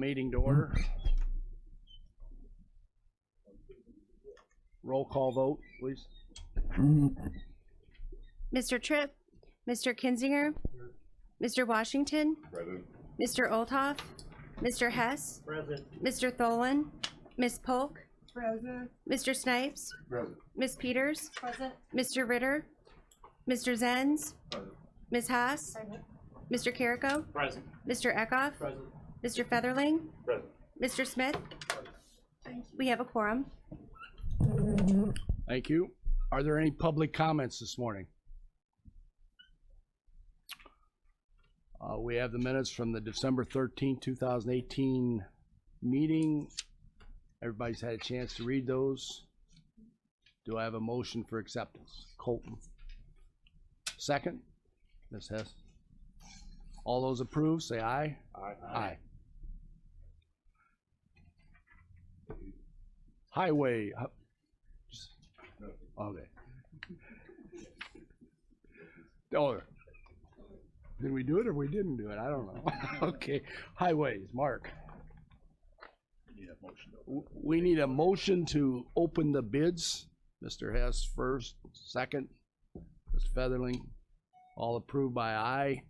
meeting to order. Roll call vote, please. Mr. Tripp, Mr. Kinzinger, Mr. Washington, Present. Mr. Olthoff, Mr. Hess, Present. Mr. Tholen, Ms. Polk, Present. Mr. Snipes, Present. Ms. Peters, Present. Mr. Ritter, Mr. Zenz, Present. Ms. Haas, Mr. Carrico, Present. Mr. Eckhoff, Present. Mr. Featherling, Present. Mr. Smith. We have a quorum. Thank you. Are there any public comments this morning? We have the minutes from the December 13th, 2018 meeting. Everybody's had a chance to read those. Do I have a motion for acceptance? Colton. Second? Ms. Hess. All those approved, say aye. Aye. Aye. Highway. Okay. Oh, did we do it or we didn't do it? I don't know. Okay. Highways, Mark. We need a motion to open the bids. Mr. Hess first, second. Mr. Featherling. All approved by aye.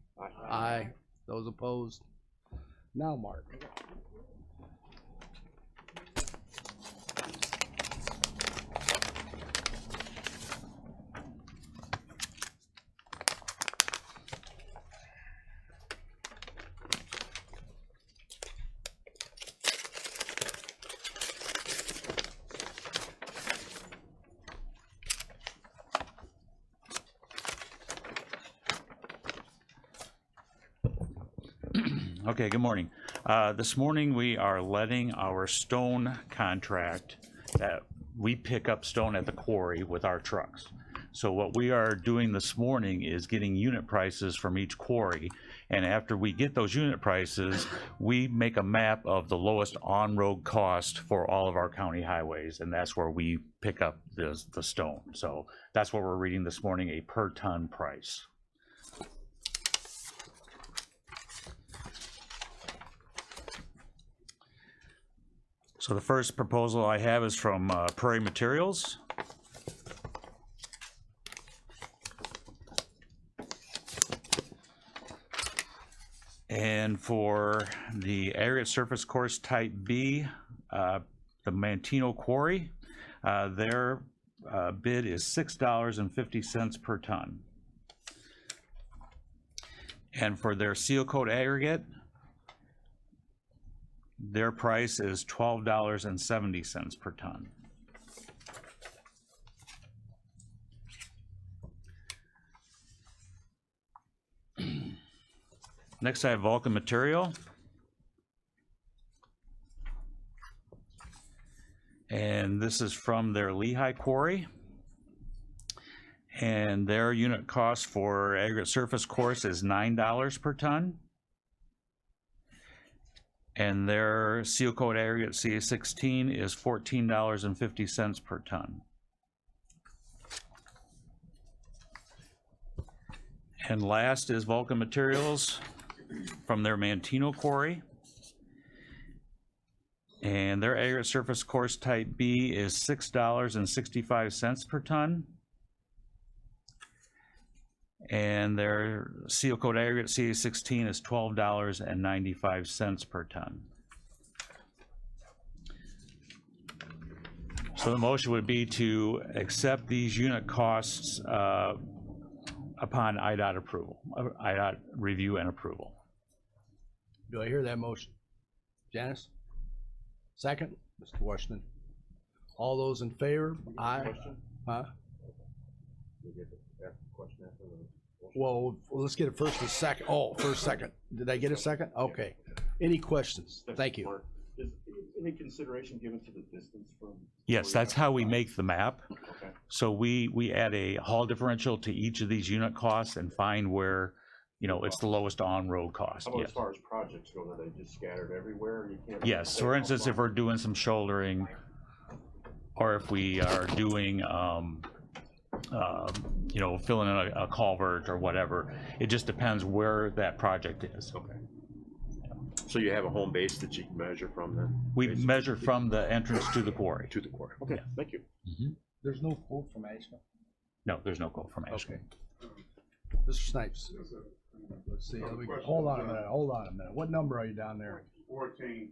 Aye. Those opposed? Now, Mark. Okay, good morning. This morning we are letting our stone contract that we pick up stone at the quarry with our trucks. So what we are doing this morning is getting unit prices from each quarry. And after we get those unit prices, we make a map of the lowest on-road cost for all of our county highways. And that's where we pick up the stone. So that's what we're reading this morning, a per ton price. So the first proposal I have is from Prairie Materials. And for the aggregate surface course type B, the Mantino Quarry, their bid is $6.50 per ton. And for their seal coat aggregate, their price is $12.70 per ton. Next I have Vulcan Material. And this is from their Lehigh Quarry. And their unit cost for aggregate surface course is $9 per ton. And their seal coat aggregate CA16 is $14.50 per ton. And last is Vulcan Materials from their Mantino Quarry. And their aggregate surface course type B is $6.65 per ton. And their seal coat aggregate CA16 is $12.95 per ton. So the motion would be to accept these unit costs upon IDOT approval, IDOT review and approval. Do I hear that motion? Janice? Second? Mr. Washington? All those in favor? Aye. Huh? Well, let's get it first and second. Oh, first, second. Did I get a second? Okay. Any questions? Thank you. Is any consideration given to the distance from? Yes, that's how we make the map. Okay. So we add a haul differential to each of these unit costs and find where, you know, it's the lowest on-road cost. How about Yes. as far as projects go, are they just scattered everywhere? You can't. Yes, for instance, if we're doing some shouldering, or if we are doing, you know, filling in a culvert or whatever, it just depends where that project is. Okay. So you have a home base that you can measure from then? We basically, measure from the entrance to the quarry. to the quarry. Okay, thank you. There's no quote from Ashland? No, there's no quote from Ashland. Okay. Mr. Snipes? Let's see, hold on a minute. What number are you down there? 14.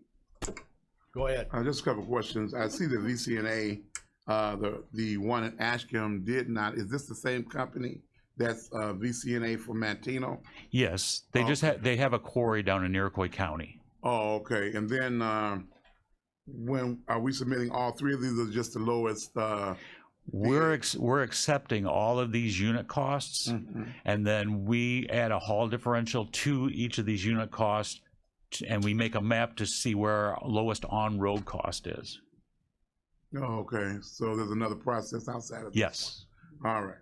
Go ahead. Just a couple of questions. I see the VCNA, the one in Ashcombe did not, is this the same company that's VCNA for Mantino? Yes, they just they have a quarry down in Iroquois County. Oh, okay. And then when are we submitting all three of these or just the lowest? We're accepting all of these unit costs, and then we add a haul differential to each of these unit costs, and we make a map to see where our lowest on-road cost is. Oh, okay. So there's another process outside of this? Yes. All right.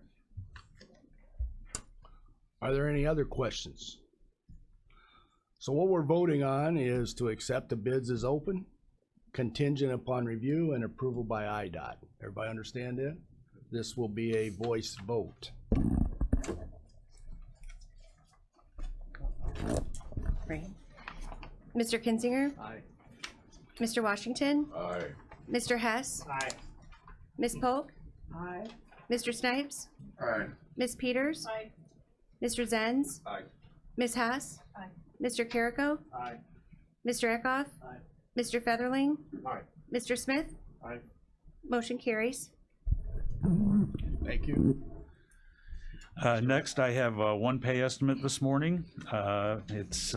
Are there any other questions? So what we're voting on is to accept the bids as open, contingent upon review and approval by IDOT. Everybody understand it? This will be a voice vote. Right. Mr. Kinzinger, Aye. Mr. Washington, Aye. Mr. Hess, Aye. Ms. Polk, Mr. Snipes, All right. Ms. Peters, Mr. Zenz, Aye. Ms. Haas, Mr. Carrico, Aye. Mr. Eckhoff, Mr. Featherling, Aye. Mr. Smith. Aye. Motion carries. Thank you. Next, I have one pay estimate this morning. It's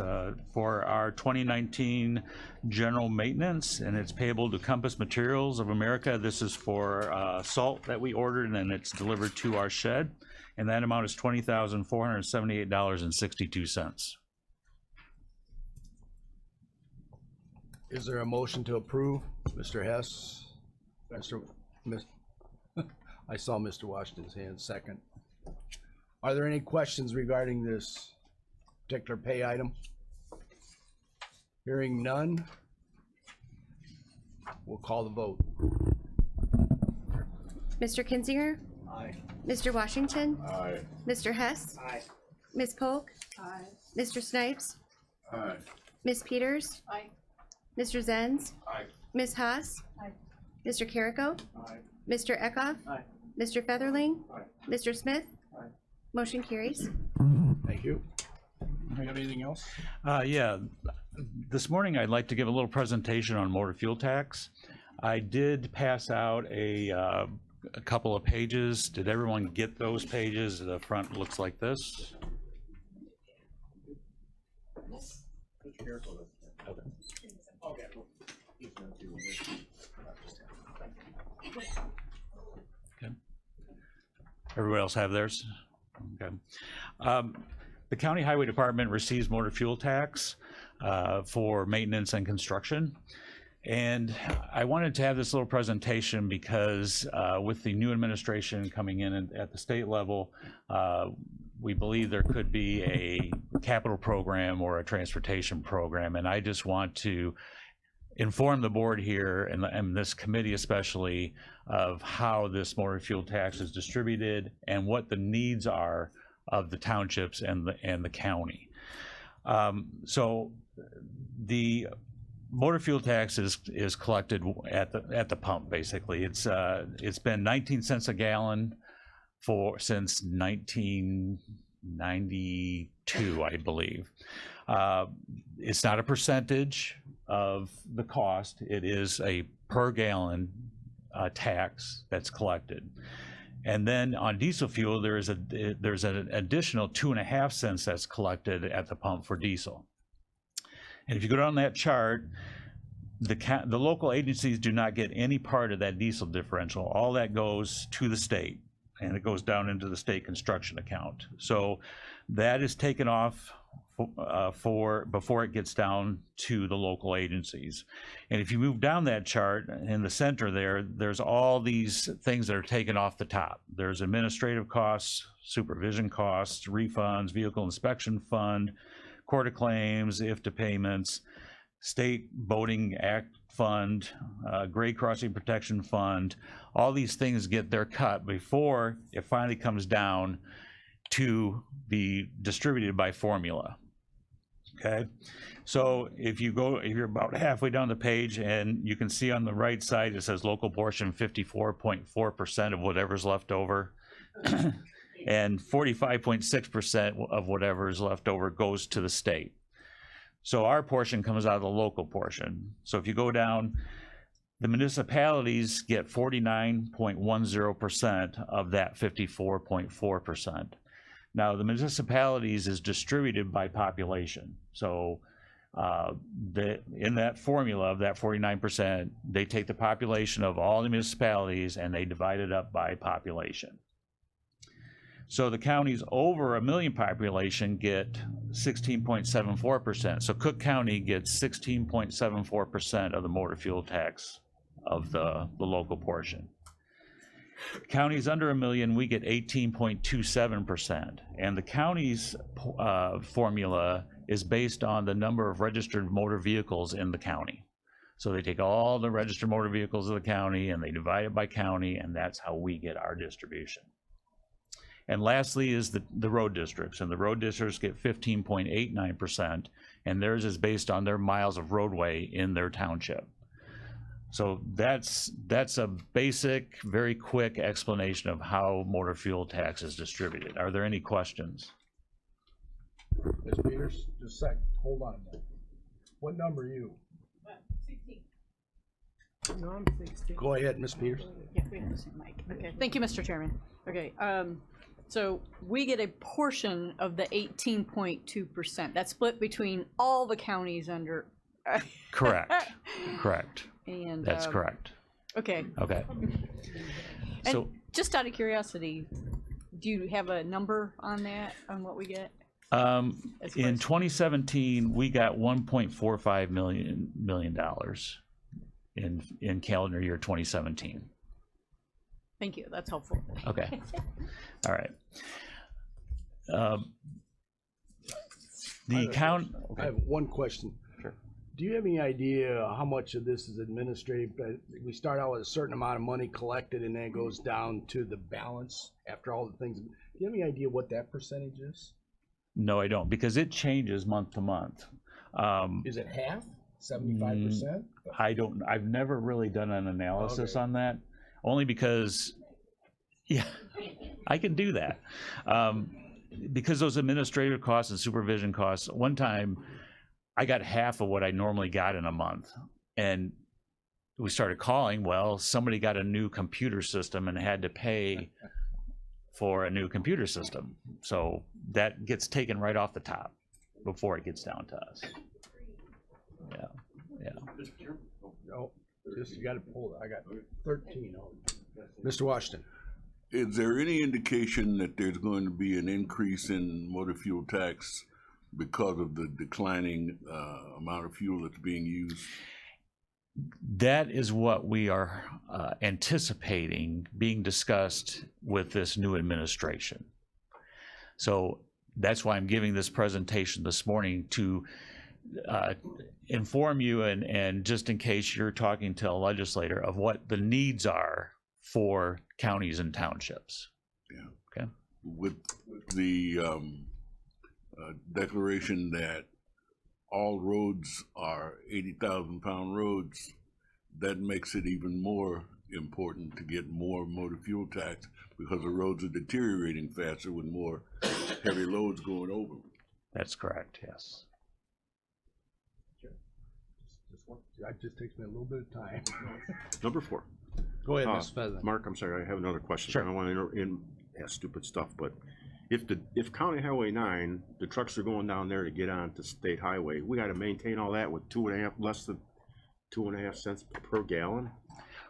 for our 2019 general maintenance, and it's payable to Compass Materials of America. This is for salt that we ordered, and it's delivered to our shed, and that amount is $20,478.62. Is there a motion to approve? Mr. Hess? I saw Mr. Washington's hand second. Are there any questions regarding this particular pay item? Hearing none, we'll call the vote. Mr. Kinzinger, Aye. Mr. Washington, Aye. Mr. Hess, Ms. Polk, Mr. Snipes, All right. Ms. Peters, Mr. Zenz, Aye. Ms. Haas, Mr. Carrico, Aye. Mr. Eckhoff, Aye. Mr. Featherling, Aye. Mr. Smith. Motion carries. Thank you. You have anything else? Yeah, this morning I'd like to give a little presentation on motor fuel tax. I did pass out a couple of pages. Did everyone get those pages? The front looks like this. Okay. Everybody else have theirs? Okay. The County Highway Department receives motor fuel tax for maintenance and construction. And I wanted to have this little presentation because with the new administration coming in at the state level, we believe there could be a capital program or a transportation program. And I just want to inform the board here and this committee especially of how this motor fuel tax is distributed and what the needs are of the townships and the county. So the motor fuel tax is collected at the pump. Basically, it's been 19 cents a gallon since 1992, I believe. It's not a percentage of the cost. It is a per gallon tax that's collected. And then on diesel fuel, there's an additional 2.5 cents that's collected at the pump for diesel. And if you go down that chart, the local agencies do not get any part of that diesel differential. All that goes to the state, and it goes down into the state construction account. So that is taken off before it gets down to the local agencies. And if you move down that chart in the center there's all these things that are taken off the top. There's administrative costs, supervision costs, refunds, vehicle inspection fund, court of claims, IFTA payments, state boating act fund, grade crossing protection fund. All these things get their cut before it finally comes down to be distributed by formula. Okay, so if you're about halfway down the page, and you can see on the right side, it says local portion 54.4% of whatever's left over. And 45.6% of whatever is left over goes to the state. So our portion comes out of the local portion. So if you go down, the municipalities get 49.10% of that 54.4%. Now, the municipalities is distributed by population. So in that formula of that 49%, they take the population of all the municipalities and they divide it up by population. So the counties over 1 million population get 16.74%. So Cook County gets 16.74% of the motor fuel tax of the local portion. Counties under 1 million, we get 18.27%. And the county's formula is based on the number of registered motor vehicles in the county. So they take all the registered motor vehicles of the county and they divide it by county, and that's how we get our distribution. And lastly is the road districts, and the road districts get 15.89%, and theirs is based on their miles of roadway in their township. So that's a basic, very quick explanation of how motor fuel tax is distributed. Are there any questions? Ms. Peters, just a sec, hold on. What number are you? 16. No, I'm 16. Go ahead, Ms. Peters. Yeah, we have the same mic. Okay, thank you, Mr. Chairman. Okay, so we get a portion of the 18.2%. That's split between all the counties under. Correct, correct. And That's correct. Okay. Okay. And So just out of curiosity, do you have a number on that, on what we get? As far in as- 2017, we got $1.45 million in calendar year 2017. Thank you, that's helpful. Okay. All right. The count. I have one question. Sure. Do you have any idea how much of this is administrative? We start out with a certain amount of money collected and then it goes down to the balance after all the things. Do you have any idea what that percentage is? No, I don't, because it changes month to month. Is it half? 75%? I've never really done an analysis on that, only because, yeah, I can do that. Because those administrative costs and supervision costs, one time I got half of what I normally got in a month. And we started calling, well, somebody got a new computer system and had to pay for a new computer system. So that gets taken right off the top before it gets down to us. Yeah, yeah. No, just you gotta pull it. I got 13 of them. Mr. Washington. Is there any indication that there's going to be an increase in motor fuel tax because of the declining amount of fuel that's being used? That is what we are anticipating being discussed with this new administration. So that's why I'm giving this presentation this morning, to inform you and just in case you're talking to a legislator, of what the needs are for counties and townships. Yeah. Okay. With the declaration that all roads are 80,000-pound roads, that makes it even more important to get more motor fuel tax, because the roads are deteriorating faster with more heavy loads going over. That's correct, yes. That just takes me a little bit of time. Number 4. Go ahead, Mr. President. Mark, I'm sorry, I have another question. Sure. I don't want to ask stupid stuff, but if County Highway 9, the trucks are going down there to get on to State Highway, we got to maintain all that with less than 2.5 cents per gallon,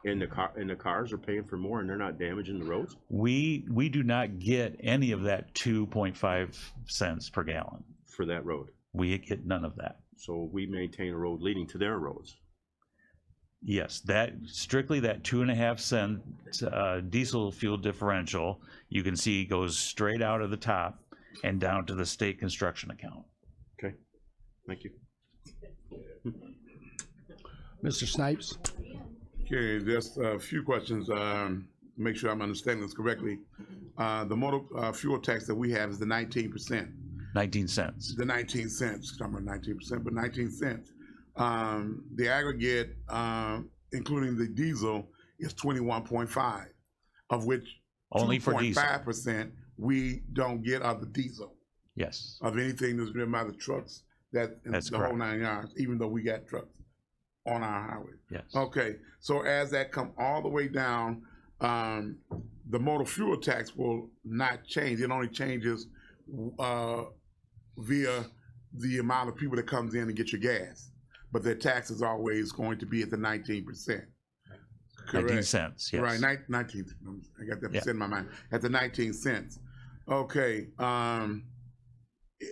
and the cars are paying for more, and they're not damaging the roads We do not get any of that 2.5 cents per gallon. for that road. We get none of that. So we maintain a road leading to their roads. Yes, that strictly that 2.5 cent diesel fuel differential, you can see goes straight out of the top and down to the state construction account. Okay, thank you. Mr. Snipes? Okay, just a few questions, make sure I'm understanding this correctly. The motor fuel tax that we have is the 19%. 19 cents. The 19 cents, I'm at 19%, but 19 cents. The aggregate, including the diesel, is 21.5, of which Only for diesel. 2.5% we don't get of the diesel, Yes, of anything that's driven by the trucks, that, That's the whole correct. 9 yards, even though we got trucks on our highway. yes. Okay, so as that come all the way down, the motor fuel tax will not change. It only changes via the amount of people that comes in and get your gas. But their tax is always going to be at the 19%. 19 cents, yes. Right, 19, I got that Yeah. percent in my mind, at the 19 cents. Okay,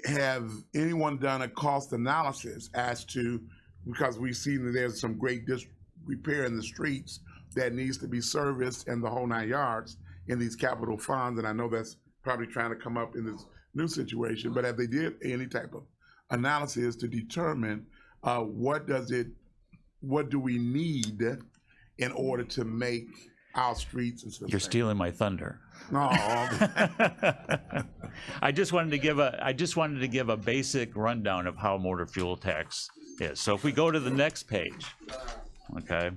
have anyone done a cost analysis as to, because we've seen that there's some great repair in the streets that needs to be serviced and the whole 9 yards in these capital funds, and I know that's probably trying to come up in this new situation, but have they did any type of analysis to determine what do we need in order to make our streets and stuff? You're stealing my thunder. No, I just wanted to give a basic rundown of how motor fuel tax is. So if we go to the next page, okay,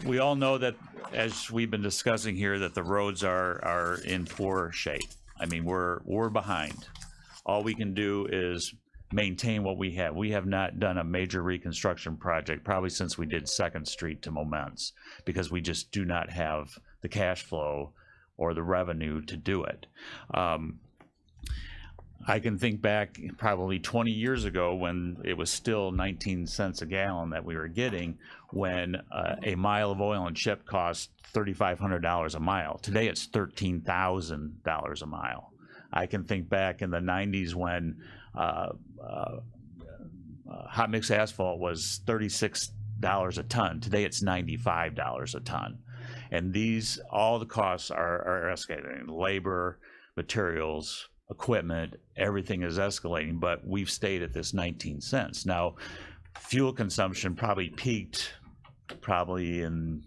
we all know that, as we've been discussing here, that the roads are in poor shape. I mean, we're behind. All we can do is maintain what we have. We have not done a major reconstruction project probably since we did 2nd Street to Moments, because we just do not have the cash flow or the revenue to do it. I can think back probably 20 years ago when it was still 19 cents a gallon that we were getting, when a mile of oil and chip cost $3,500 a mile. Today it's $13,000 a mile. I can think back in the 90s when hot mix asphalt was $36 a ton. Today it's $95 a ton. And all the costs are escalating. Labor, materials, equipment, everything is escalating, but we've stayed at this 19 cents. Now, fuel consumption probably peaked in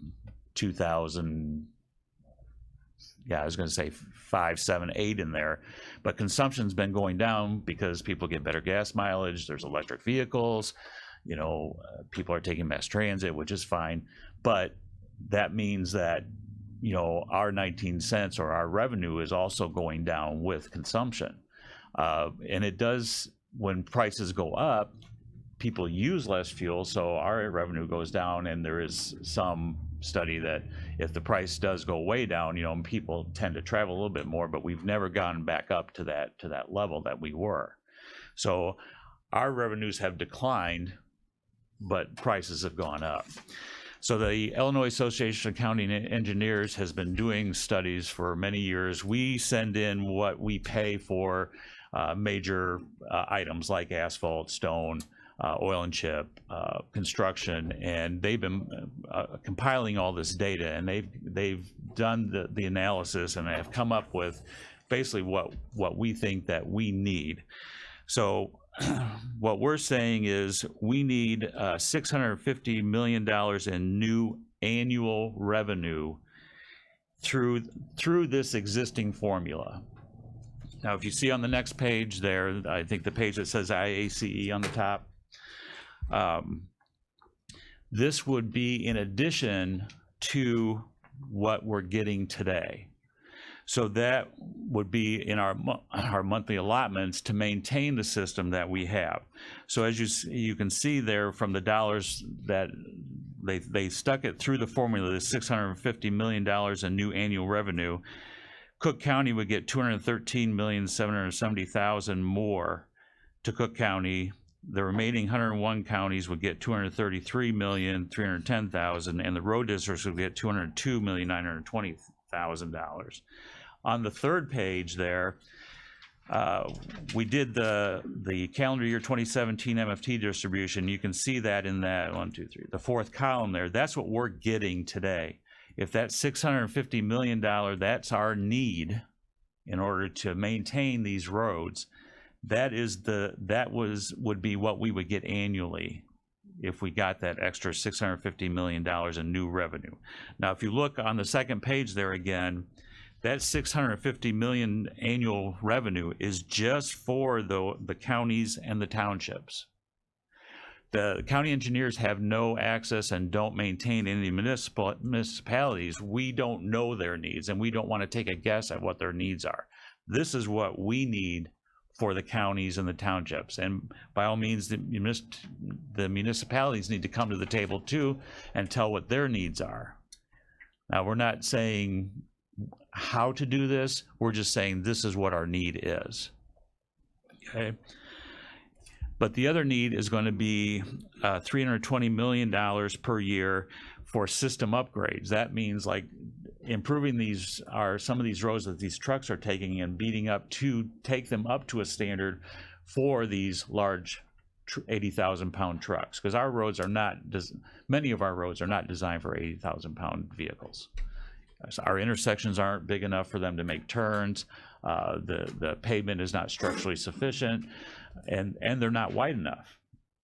2000, I was going to say 5, 7, 8 in there, but consumption's been going down because people get better gas mileage, there's electric vehicles, people are taking mass transit, which is fine, but that means that our 19 cents or our revenue is also going down with consumption. And it does, when prices go up, people use less fuel, so our revenue goes down, and there is some study that if the price does go way down, people tend to travel a little bit more, but we've never gone back up to that level that we were. So our revenues have declined, but prices have gone up. So the Illinois Association of County Engineers has been doing studies for many years. We send in what we pay for major items like asphalt, stone, oil and chip, construction, and they've been compiling all this data, and they've done the analysis, and have come up with basically what we think that we need. So what we're saying is we need $650 million in new annual revenue through this existing formula. Now, if you see on the next page there, I think the page that says IACE on the top, this would be in addition to what we're getting today. So that would be in our monthly allotments to maintain the system that we have. So as you can see there from the dollars that they stuck it through the formula, the $650 million in new annual revenue, Cook County would get $213,770,000 more to Cook County. The remaining 101 counties would get $233,310,000, and the road districts would get $202,920,000. On the third page there, we did the calendar year 2017 MFT distribution. You can see that in that the fourth column there. That's what we're getting today. If that's $650 million, that's our need in order to maintain these roads. Would be what we would get annually if we got that extra $650 million in new revenue. Now, if you look on the second page there again, that 650 million annual revenue is just for the counties and the townships. The county engineers have no access and don't maintain any municipalities. We don't know their needs, and we don't want to take a guess at what their needs are. This is what we need for the counties and the townships. And by all means, the municipalities need to come to the table too and tell what their needs are. Now, we're not saying how to do this. We're just saying this is what our need is. Okay. But the other need is going to be $320 million per year for system upgrades. That means like improving some of these roads that these trucks are taking and beating up to take them up to a standard for these large 80,000 pound trucks. Because our roads are not, many of our roads are not designed for 80,000 pound vehicles. So our intersections aren't big enough for them to make turns. The pavement is not structurally sufficient. And they're not wide enough.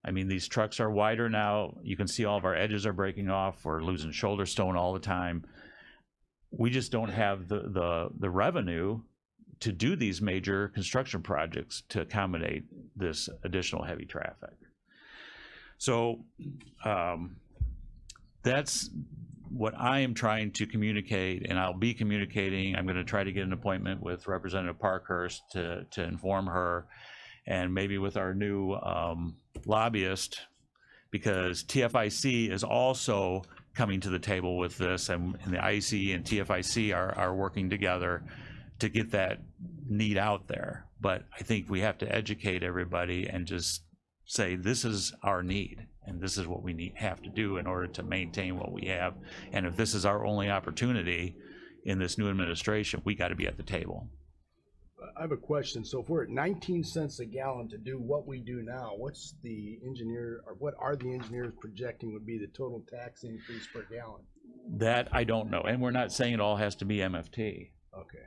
I mean, these trucks are wider now. You can see all of our edges are breaking off. We're losing shoulder stone all the time. We just don't have the revenue to do these major construction projects to accommodate this additional heavy traffic. So that's what I am trying to communicate, and I'll be communicating. I'm going to try to get an appointment with Representative Parkhurst to inform her, and maybe with our new lobbyist, because TFIC is also coming to the table with this, and the IEC and TFIC are working together to get that need out there. But I think we have to educate everybody and just say this is our need, and this is what we have to do in order to maintain what we have. And if this is our only opportunity in this new administration, we got to be at the table. I have a question. So if we're at 19 cents a gallon to do what we do now, what's the engineer, or what are the engineers projecting would be the total tax increase per gallon? That I don't know, and we're not saying it all has to be MFT. Okay.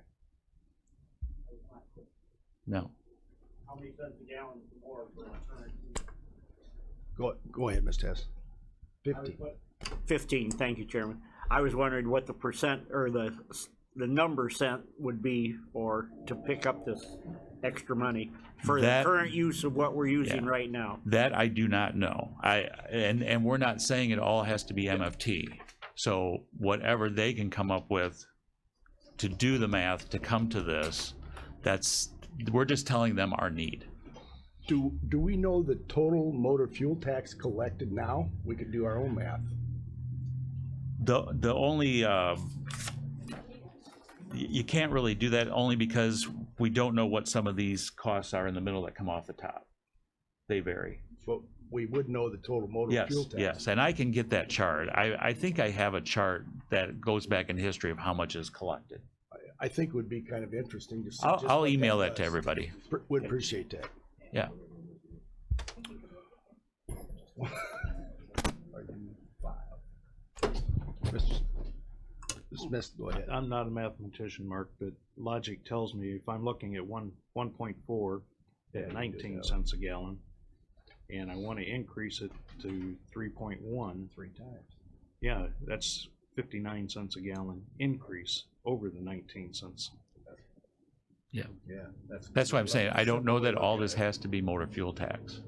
No. How many cents a gallon more for current? Go ahead, Ms. Tess. 50. 15, thank you, Chairman. I was wondering what the percent or the number cent would be for to pick up this extra money for That- the current use of what we're using Yeah. right now. That I do not know. And we're not saying it all has to be MFT. So whatever they can come up with to do the math to come to this, we're just telling them our need. Do we know the total motor fuel tax collected now? We could do our own math. The only you can't really do that only because we don't know what some of these costs are in the middle that come off the top. They vary. But we would know the total motor Yes, fuel tax. yes, and I can get that chart. I think I have a chart that goes back in history of how much is collected. I think it would be kind of interesting to see. just I'll what email that to does. everybody. Would appreciate that. Yeah. Mr. Smith, go ahead. I'm not a mathematician, Mark, but logic tells me if I'm looking at 1.4 at 19 cents a gallon, and I want to increase it to 3.1, 3 times. yeah, that's 59 cents a gallon increase over the 19 cents. Yeah. Yeah, That's why I'm saying, I don't know that all this has to be motor fuel tax.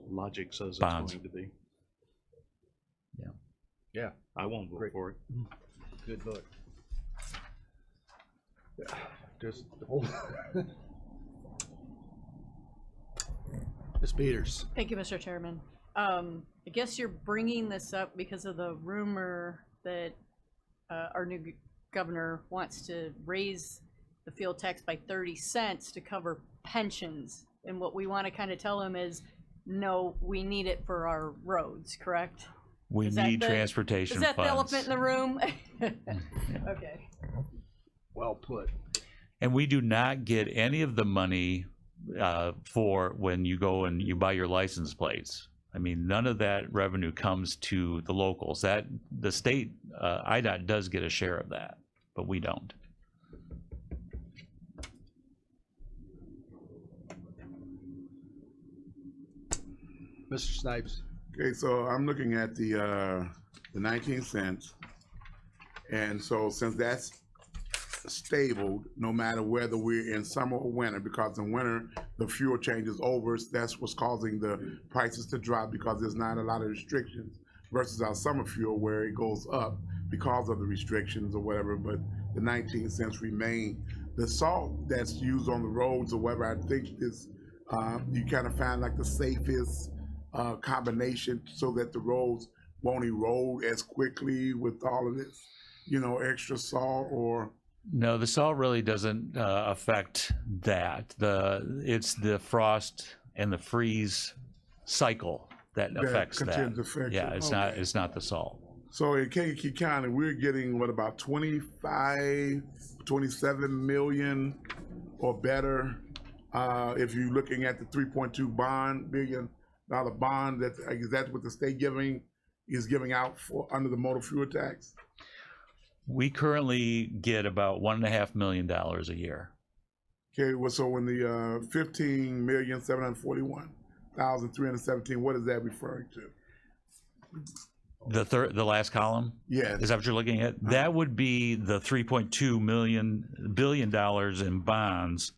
Logic says it's Bonds. going to be. Yeah, I won't vote Great. for it. good vote. Yeah, just hold. Ms. Peters. Thank you, Mr. Chairman. I guess you're bringing this up because of the rumor that our new governor wants to raise the fuel tax by 30 cents to cover pensions. And what we want to kind of tell him is, no, we need it for our roads, correct? We Is that need the- transportation Is that funds. the elephant in the room? Okay. Well put. And we do not get any of the money for when you go and you buy your license plates. I mean, none of that revenue comes to the locals. That the state, IDOT does get a share of that, but we don't. Mr. Snipes. Okay, so I'm looking at the 19 cents. And so since that's stable no matter whether we're in summer or winter, because in winter, the fuel changes over. That's what's causing the prices to drop, because there's not a lot of restrictions versus our summer fuel where it goes up because of the restrictions or whatever, but the 19 cents remain. The salt that's used on the roads or whatever, I think is, you kind of find like the safest combination so that the roads won't erode as quickly with all of this, extra salt or. No, the salt really doesn't affect that. It's the frost and the freeze cycle that affects that. Continues to affect Yeah, it. it's Okay. it's not the salt. So in Kankakee County, we're getting about 25, 27 million or better. If you're looking at the 3.2 billion bond, that's what the state is giving out for under the motor fuel tax. We currently get about $1.5 million a year. Okay, well, so when the 15,741,317, what is that referring to? The last column? Yes. Is that what you're looking at? That would be the $3.2 billion in bonds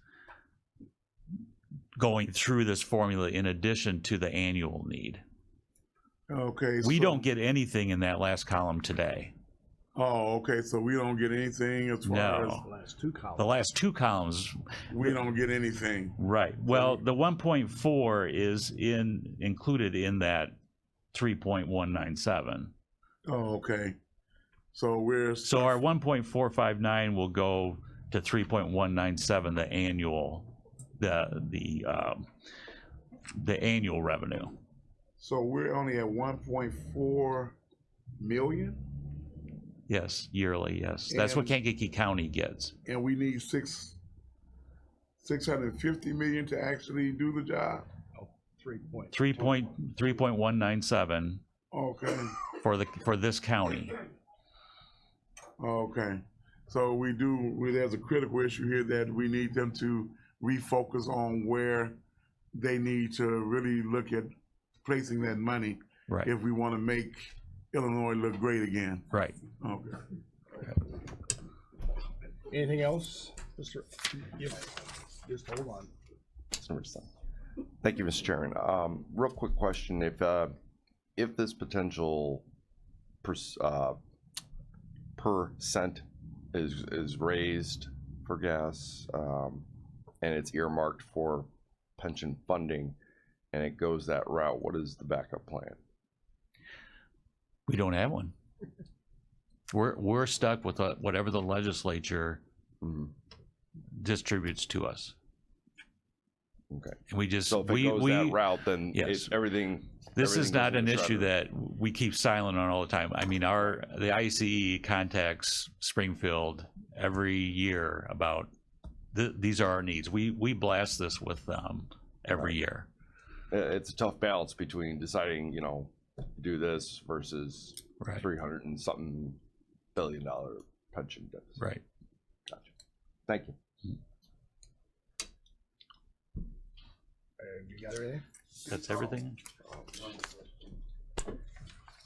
going through this formula in addition to the annual need. Okay. We so- don't get anything in that last column today. Oh, okay, so we don't get anything as far as, No. Last two columns. The last two columns, we don't get anything. right. Well, the 1.4 is included in that 3.197. Oh, okay. So So our 1.459 will go to 3.197, the annual, the annual revenue. So we're only at 1.4 million, Yes, yearly, yes. That's what And- Kankakee County gets. and we need 650 million to actually do the job. 3.197 Okay, for this county. okay. So there's a critical issue here that we need them to refocus on where they need to really look at placing that money Right, if we want to make Illinois look great again. right. Okay. Anything else, Mr.? Just hold on. Thank you, Mr. Chairman. Real quick question: if this potential percent is raised for gas, and it's earmarked for pension funding, and it goes that route, what is the backup plan? We don't have one. We're stuck with whatever the legislature distributes to us. Okay. And we just, So if it goes that route, then yes. everything. This is everything not goes in an the issue shredder. that we keep silent on all the time. I mean, the ICE contacts Springfield every year about these are our needs. We blast this with them every year. It's a tough balance between deciding, do this versus Right. 300 and something $billion pension deficit. Right. Gotcha. Thank you. You got everything? That's everything?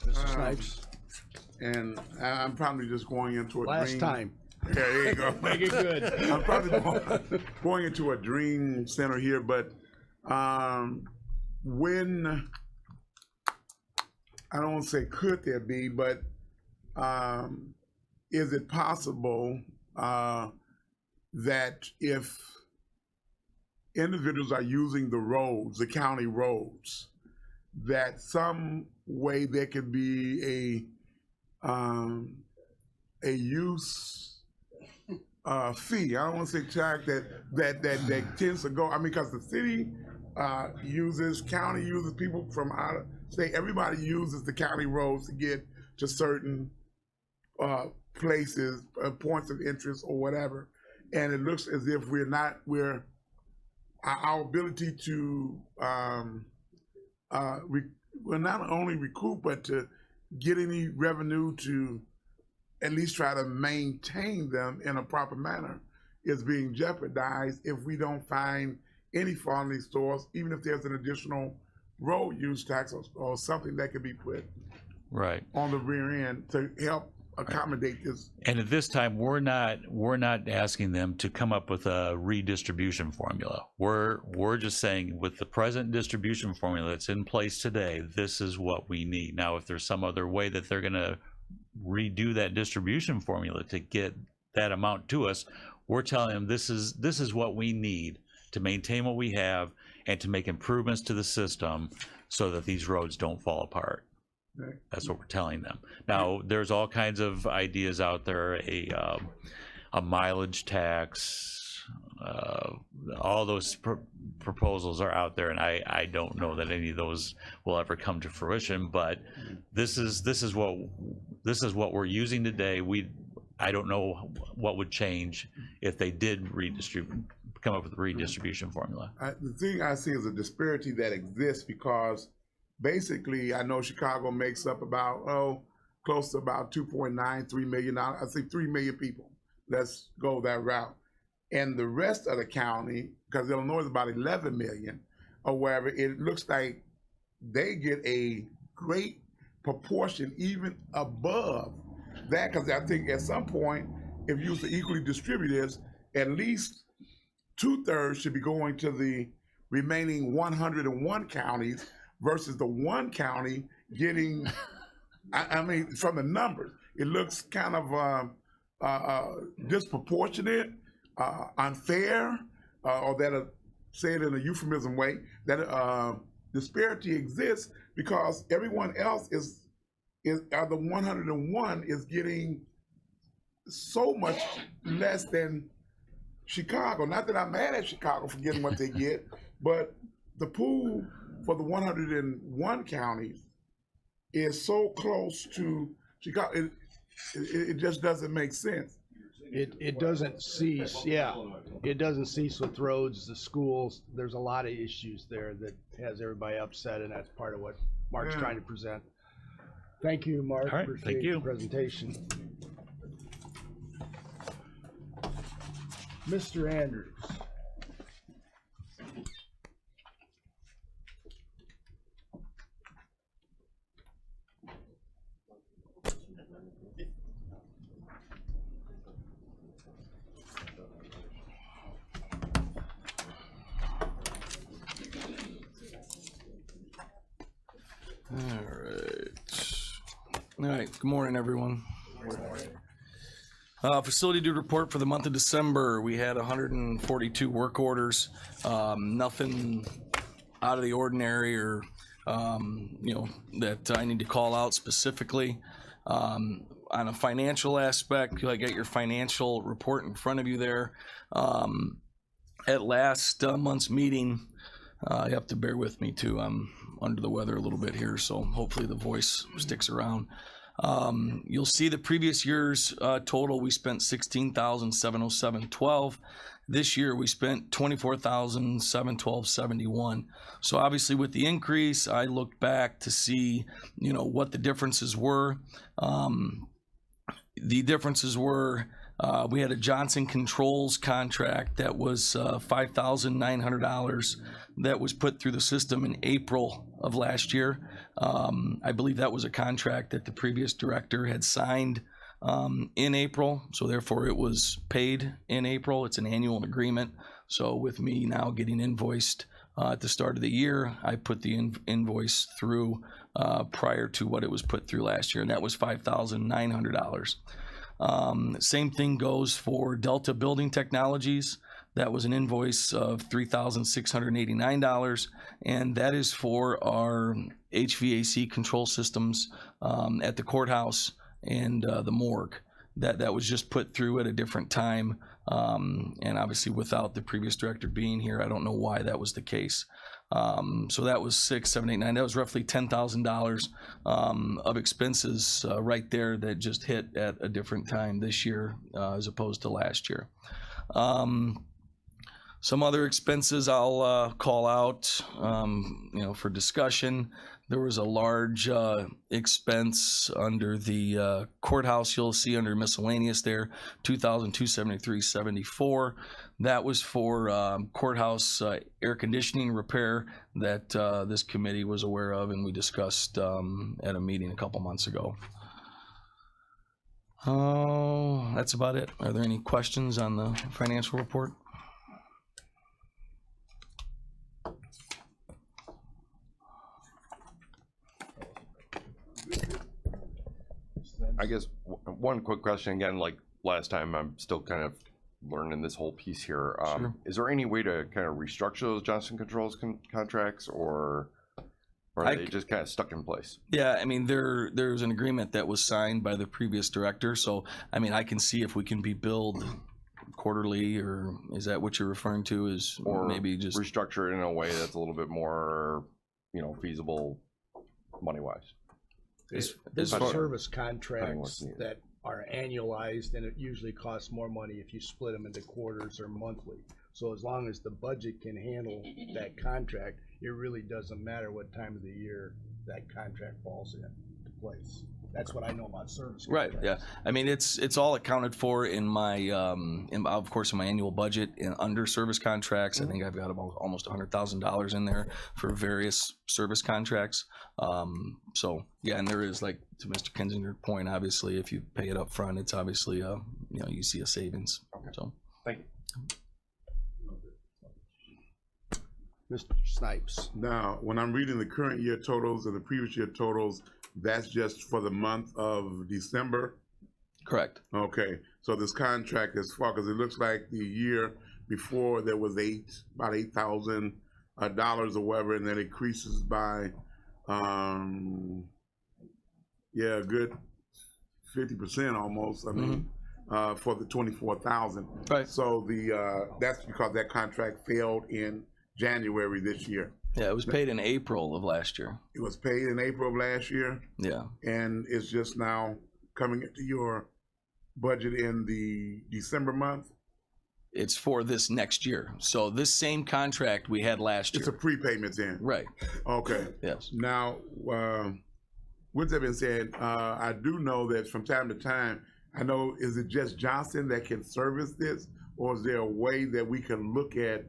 Mr. Snipes, And I'm probably just going into a last dream. time. Yeah, there you go. Make it good. I'm probably going into a dream center here, but when, I don't want to say could there be, but is it possible that if individuals are using the roads, the county roads, that some way there could be a use fee? I don't want to say tax that tends to go. I mean, because the city uses, county uses, people from out of state, everybody uses the county roads to get to certain places, points of interest or whatever. And it looks as if our ability to well, not only recoup, but to get any revenue to at least try to maintain them in a proper manner is being jeopardized if we don't find any funding source, even if there's an additional road use tax or something that could be put Right. on the rear end to help accommodate this. And at this time, we're not asking them to come up with a redistribution formula. We're just saying with the present distribution formula that's in place today, this is what we need. Now, if there's some other way that they're gonna redo that distribution formula to get that amount to us, we're telling them this is what we need to maintain what we have and to make improvements to the system so that these roads don't fall apart. Right. That's what we're telling them. Now, there's all kinds of ideas out there, a mileage tax, all those proposals are out there, and I don't know that any of those will ever come to fruition, but this is what we're using today. I don't know what would change if they did come up with a redistribution formula. The thing I see is a disparity that exists because basically I know Chicago makes up about, close to about 2.9, 3 million, I think 3 million people. Let's go that route. And the rest of the county, because Illinois is about 11 million or wherever, it looks like they get a great proportion even above that, because I think at some point, if you was to equally distribute this, at least 2/3 should be going to the remaining 101 counties versus the one county getting, I mean, from the numbers, it looks kind of disproportionate, unfair, or that, say it in a euphemism way, that disparity exists because everyone else is the 101 is getting so much less than Chicago. Not that I'm mad at Chicago for getting what they get, but the pool for the 101 counties is so close to Chicago, it just doesn't make sense. It doesn't cease, yeah. It doesn't cease with roads, the schools. There's a lot of issues there that has everybody upset, and that's part of what Mark's trying to present. Thank you, Mark. All right, Appreciate thank you. the presentation. Mr. Andrews. All right, good morning, everyone. Facility due report for the month of December, we had 142 work orders. Nothing out of the ordinary or, that I need to call out specifically. On a financial aspect, I got your financial report in front of you there. At last month's meeting, you have to bear with me too. I'm under the weather a little bit here, so hopefully the voice sticks around. You'll see the previous year's total, we spent $16,707.12. This year we spent $24,712.71. So obviously with the increase, I looked back to see, what the differences were. The differences were, we had a Johnson Controls contract that was $5,900 that was put through the system in April of last year. I believe that was a contract that the previous director had signed in April, so therefore it was paid in April. It's an annual agreement. So with me now getting invoiced at the start of the year, I put the invoice through prior to what it was put through last year, and that was $5,900. Same thing goes for Delta Building Technologies. That was an invoice of $3,689, and that is for our HVAC control systems at the courthouse and the morgue. That was just put through at a different time, and obviously without the previous director being here, I don't know why that was the case. So that was $6,789. That was roughly $10,000 of expenses right there that just hit at a different time this year as opposed to last year. Some other expenses I'll call out, for discussion. There was a large expense under the courthouse. You'll see under miscellaneous there, $2,273.74. That was for courthouse air conditioning repair that this committee was aware of and we discussed at a meeting a couple months ago. Oh, that's about it. Are there any questions on the financial report? I guess one quick question again, like last time, I'm still kind of learning this whole piece here. Sure. Is there any way to kind of restructure those Johnson Controls contracts, or are they just kind of stuck in place? Yeah, I mean, there's an agreement that was signed by the previous director, so, I mean, I can see if we can be billed quarterly, or is that what you're referring to, is Or maybe just, restructure it in a way that's a little bit more, feasible money-wise? There's as far- service contracts needed. that are annualized, and it usually costs more money if you split them into quarters or monthly. So as long as the budget can handle that contract, it really doesn't matter what time of the year that contract falls into place. That's what I know about service right, contracts. yeah. I mean, it's all accounted for in my, of course, in my annual budget, and under service contracts. I think I've got about almost $100,000 in there for various service contracts. So, yeah, and there is, like, to Mr. Kinzinger's point, obviously, if you pay it up front, it's obviously, you see a savings. Okay. So, Thank you. Mr. Snipes. Now, when I'm reading the current year totals and the previous year totals, that's just for the month of December? correct. Okay, so this contract is far, because it looks like the year before there was about $8,000 or whatever, and then it increases by, a good 50% almost. I mean, for the 24,000. Right. So that's because that contract failed in January this year. Yeah, it was paid in April of last year. It was paid in April of last year, Yeah. and it's just now coming into your budget in the December month. It's for this next year. So this same contract we had last It's year. a prepayment then. Right. Okay. Yes. Now, with that being said, I do know that from time to time, I know, is it just Johnson that can service this, or is there a way that we can look at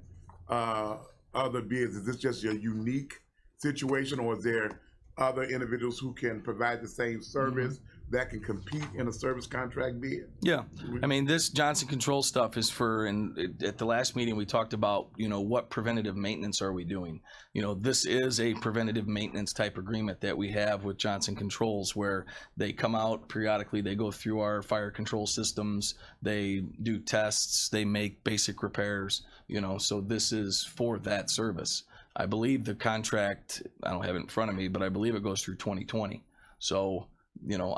other bids? Is this just a unique situation, or is there other individuals who can provide the same service that can compete in a service contract bid? Yeah, I mean, this Johnson Control stuff is for, and at the last meeting, we talked about, what preventative maintenance are we doing? This is a preventative maintenance type agreement that we have with Johnson Controls, where they come out periodically, they go through our fire control systems, they do tests, they make basic repairs, so this is for that service. I believe the contract, I don't have it in front of me, but I believe it goes through 2020. So,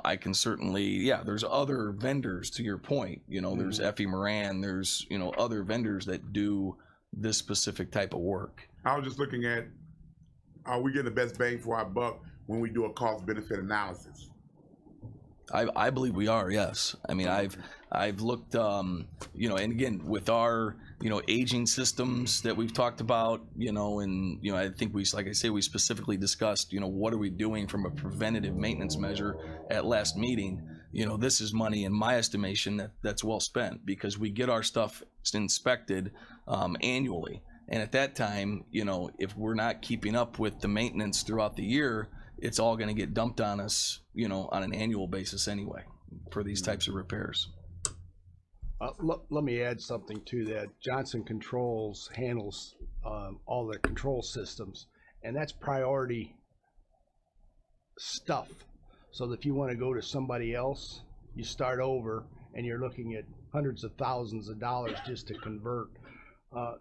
I can certainly, there's other vendors, to your point, there's Effie Moran, there's, other vendors that do this specific type of work. I was just looking at, are we getting the best bang for our buck when we do a cost benefit analysis? I believe we are, yes. I mean, I've looked, and again, with our, aging systems that we've talked about, and, I think like I say, we specifically discussed, what are we doing from a preventative maintenance measure at last meeting. This is money, in my estimation, that's well spent, because we get our stuff inspected annually. And at that time, if we're not keeping up with the maintenance throughout the year, it's all going to get dumped on us, on an annual basis anyway, for these types of repairs. Let me add something to that. Johnson Controls handles all the control systems, and that's priority stuff. So if you want to go to somebody else, you start over, and you're looking at hundreds of thousands of dollars just to convert.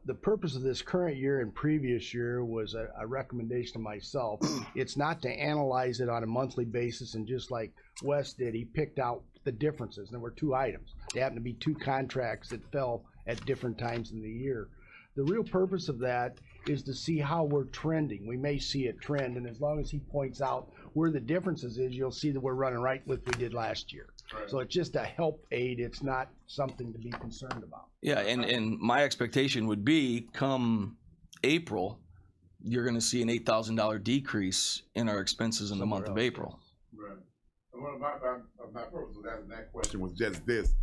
The purpose of this current year and previous year was a recommendation to myself. It's not to analyze it on a monthly basis, and just like Wes did, he picked out the differences. There were two items. They happened to be two contracts that fell at different times in the year. The real purpose of that is to see how we're trending. We may see a trend, and as long as he points out where the differences is, you'll see that we're running right with what we did last year. Right. So it's just a help aid. It's not something to be concerned about. Yeah, and my expectation would be, come April, you're going to see an $8,000 decrease in our expenses in the month of April. Right. Well, my purpose of that question was just this.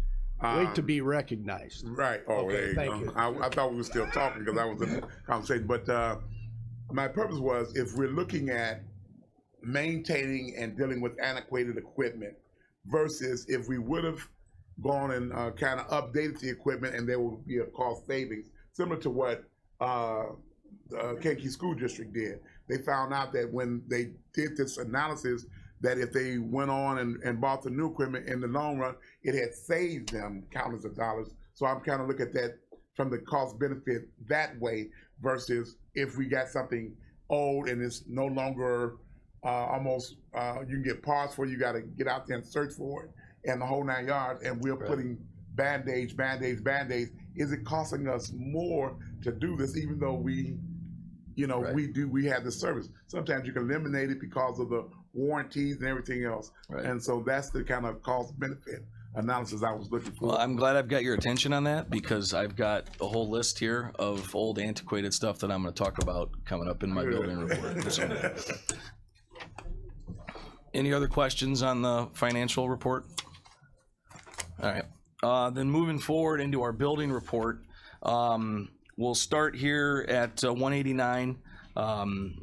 Wait to be recognized. Right. Oh, okay, thank you. I thought we were still talking because I was in the conversation. But my purpose was, if we're looking at maintaining and dealing with antiquated equipment versus if we would have gone and kind of updated the equipment, and there would be a cost savings, similar to what Kankakee School District did. They found out that when they did this analysis, that if they went on and bought the new equipment, in the long run, it had saved them countless of dollars. So I'm kind of looking at that from the cost benefit that way, versus if we got something old and it's no longer almost, you can get parts for it, you got to get out there and search for it, and the whole 9 yards, and we're putting Band-Aids. Is it costing us more to do this, even though we, you know, we have the service? Sometimes you can eliminate it because of the warranties and everything else. And so that's the kind of cost benefit analysis I was looking for. Well, I'm glad I've got your attention on that, because I've got a whole list here of old antiquated stuff that I'm going to talk about coming up in my building report. So. Any other questions on the financial report? All right. Then moving forward into our building report, we'll start here at 189.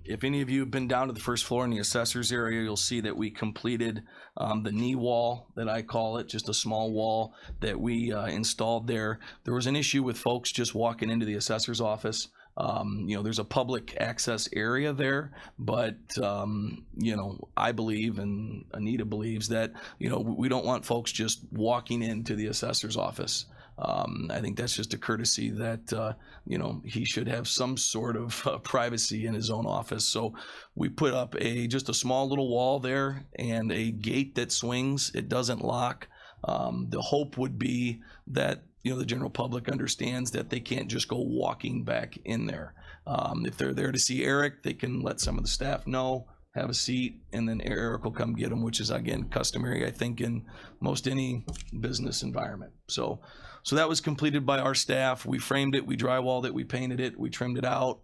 If any of you have been down to the first floor in the assessor's area, you'll see that we completed the knee wall, that I call it, just a small wall that we installed there. There was an issue with folks just walking into the assessor's office. You know, there's a public access area there, but, you know, I believe, and Anita believes, that, you know, we don't want folks just walking into the assessor's office. I think that's just a courtesy that, you know, he should have some sort of privacy in his own office. So we put up just a small little wall there and a gate that swings. It doesn't lock. The hope would be that, you know, the general public understands that they can't just go walking back in there. If they're there to see Eric, they can let some of the staff know, have a seat, and then Eric will come get them, which is, again, customary, I think, in most any business environment. So that was completed by our staff. We framed it, we drywalled it, we painted it, we trimmed it out,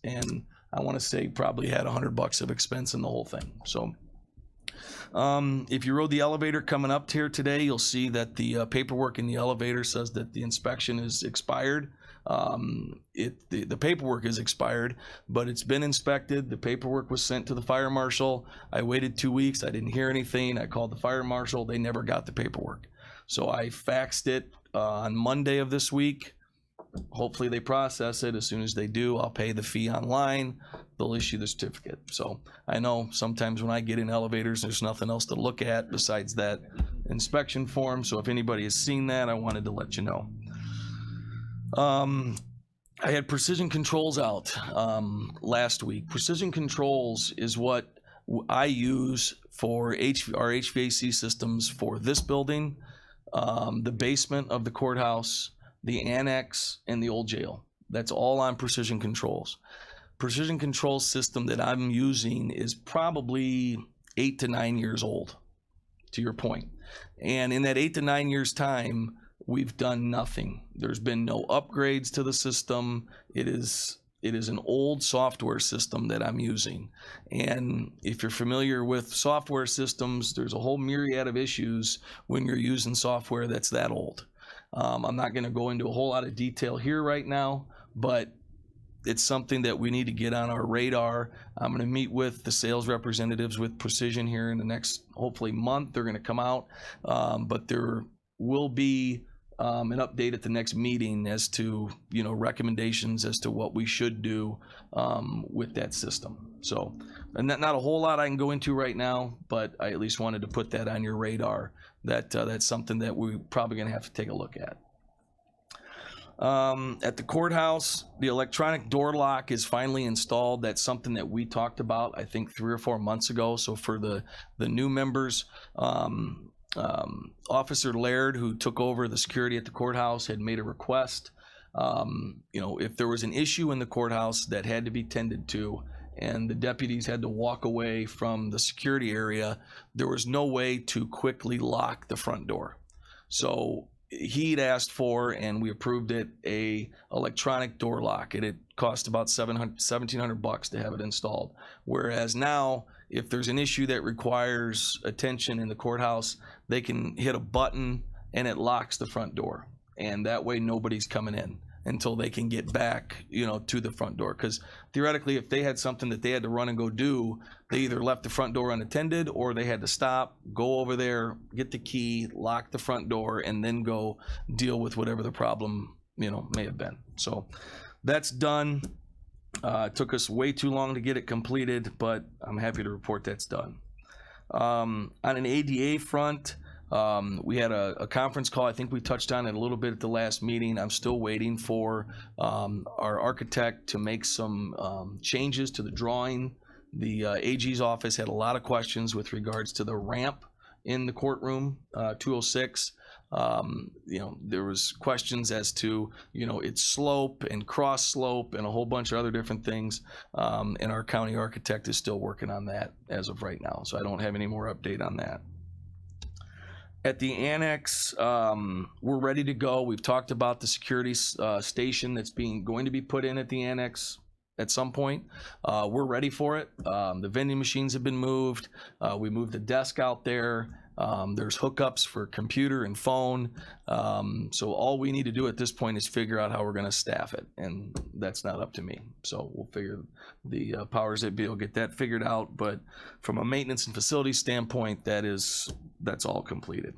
and I want to say probably had $100 of expense in the whole thing. So if you rode the elevator coming up here today, you'll see that the paperwork in the elevator says that the inspection is expired. The paperwork is expired, but it's been inspected. The paperwork was sent to the fire marshal. I waited 2 weeks. I didn't hear anything. I called the fire marshal. They never got the paperwork. So I faxed it on Monday of this week. Hopefully they process it. As soon as they do, I'll pay the fee online. They'll issue the certificate. So I know sometimes when I get in elevators, there's nothing else to look at besides that inspection form. So if anybody has seen that, I wanted to let you know. I had Precision Controls out last week. Precision Controls is what I use for our HVAC systems for this building, the basement of the courthouse, the annex, and the old jail. That's all on Precision Controls. Precision Controls system that I'm using is probably 8 to 9 years old, to your point. And in that 8 to 9 years time, we've done nothing. There's been no upgrades to the system. It is an old software system that I'm using. And if you're familiar with software systems, there's a whole myriad of issues when you're using software that's that old. I'm not going to go into a whole lot of detail here right now, but it's something that we need to get on our radar. I'm going to meet with the sales representatives with Precision here in the next, hopefully, month. They're going to come out, but there will be an update at the next meeting as to, you know, recommendations as to what we should do with that system. So, and not a whole lot I can go into right now, but I at least wanted to put that on your radar. That's something that we're probably going to have to take a look at. At the courthouse, the electronic door lock is finally installed. That's something that we talked about, I think, 3 or 4 months ago. So for the new members, Officer Laird, who took over the security at the courthouse, had made a request. You know, if there was an issue in the courthouse that had to be tended to, and the deputies had to walk away from the security area, there was no way to quickly lock the front door. So he'd asked for, and we approved it, a electronic door lock. It cost about $1,700 to have it installed. Whereas now, if there's an issue that requires attention in the courthouse, they can hit a button and it locks the front door. And that way nobody's coming in. until they can get back, to the front door. Because theoretically, if they had something that they had to run and go do, they either left the front door unattended or they had to stop, go over there, get the key, lock the front door, and then go deal with whatever the problem, may have been. So that's done. It took us way too long to get it completed, but I'm happy to report that's done. On an ADA front, we had a conference call. I think we touched on it a little bit at the last meeting. I'm still waiting for our architect to make some changes to the drawing. The AG's office had a lot of questions with regards to the ramp in the courtroom, 206. There was questions as to, its slope and cross slope and a whole bunch of other different things. And our county architect is still working on that as of right now. So I don't have any more update on that. At the annex, we're ready to go. We've talked about the security station that's going to be put in at the annex at some point. We're ready for it. The vending machines have been moved. We moved the desk out there. There's hookups for computer and phone. So all we need to do at this point is figure out how we're going to staff it, and that's not up to me. So we'll figure the powers that be will get that figured out. But from a maintenance and facility standpoint, that's all completed.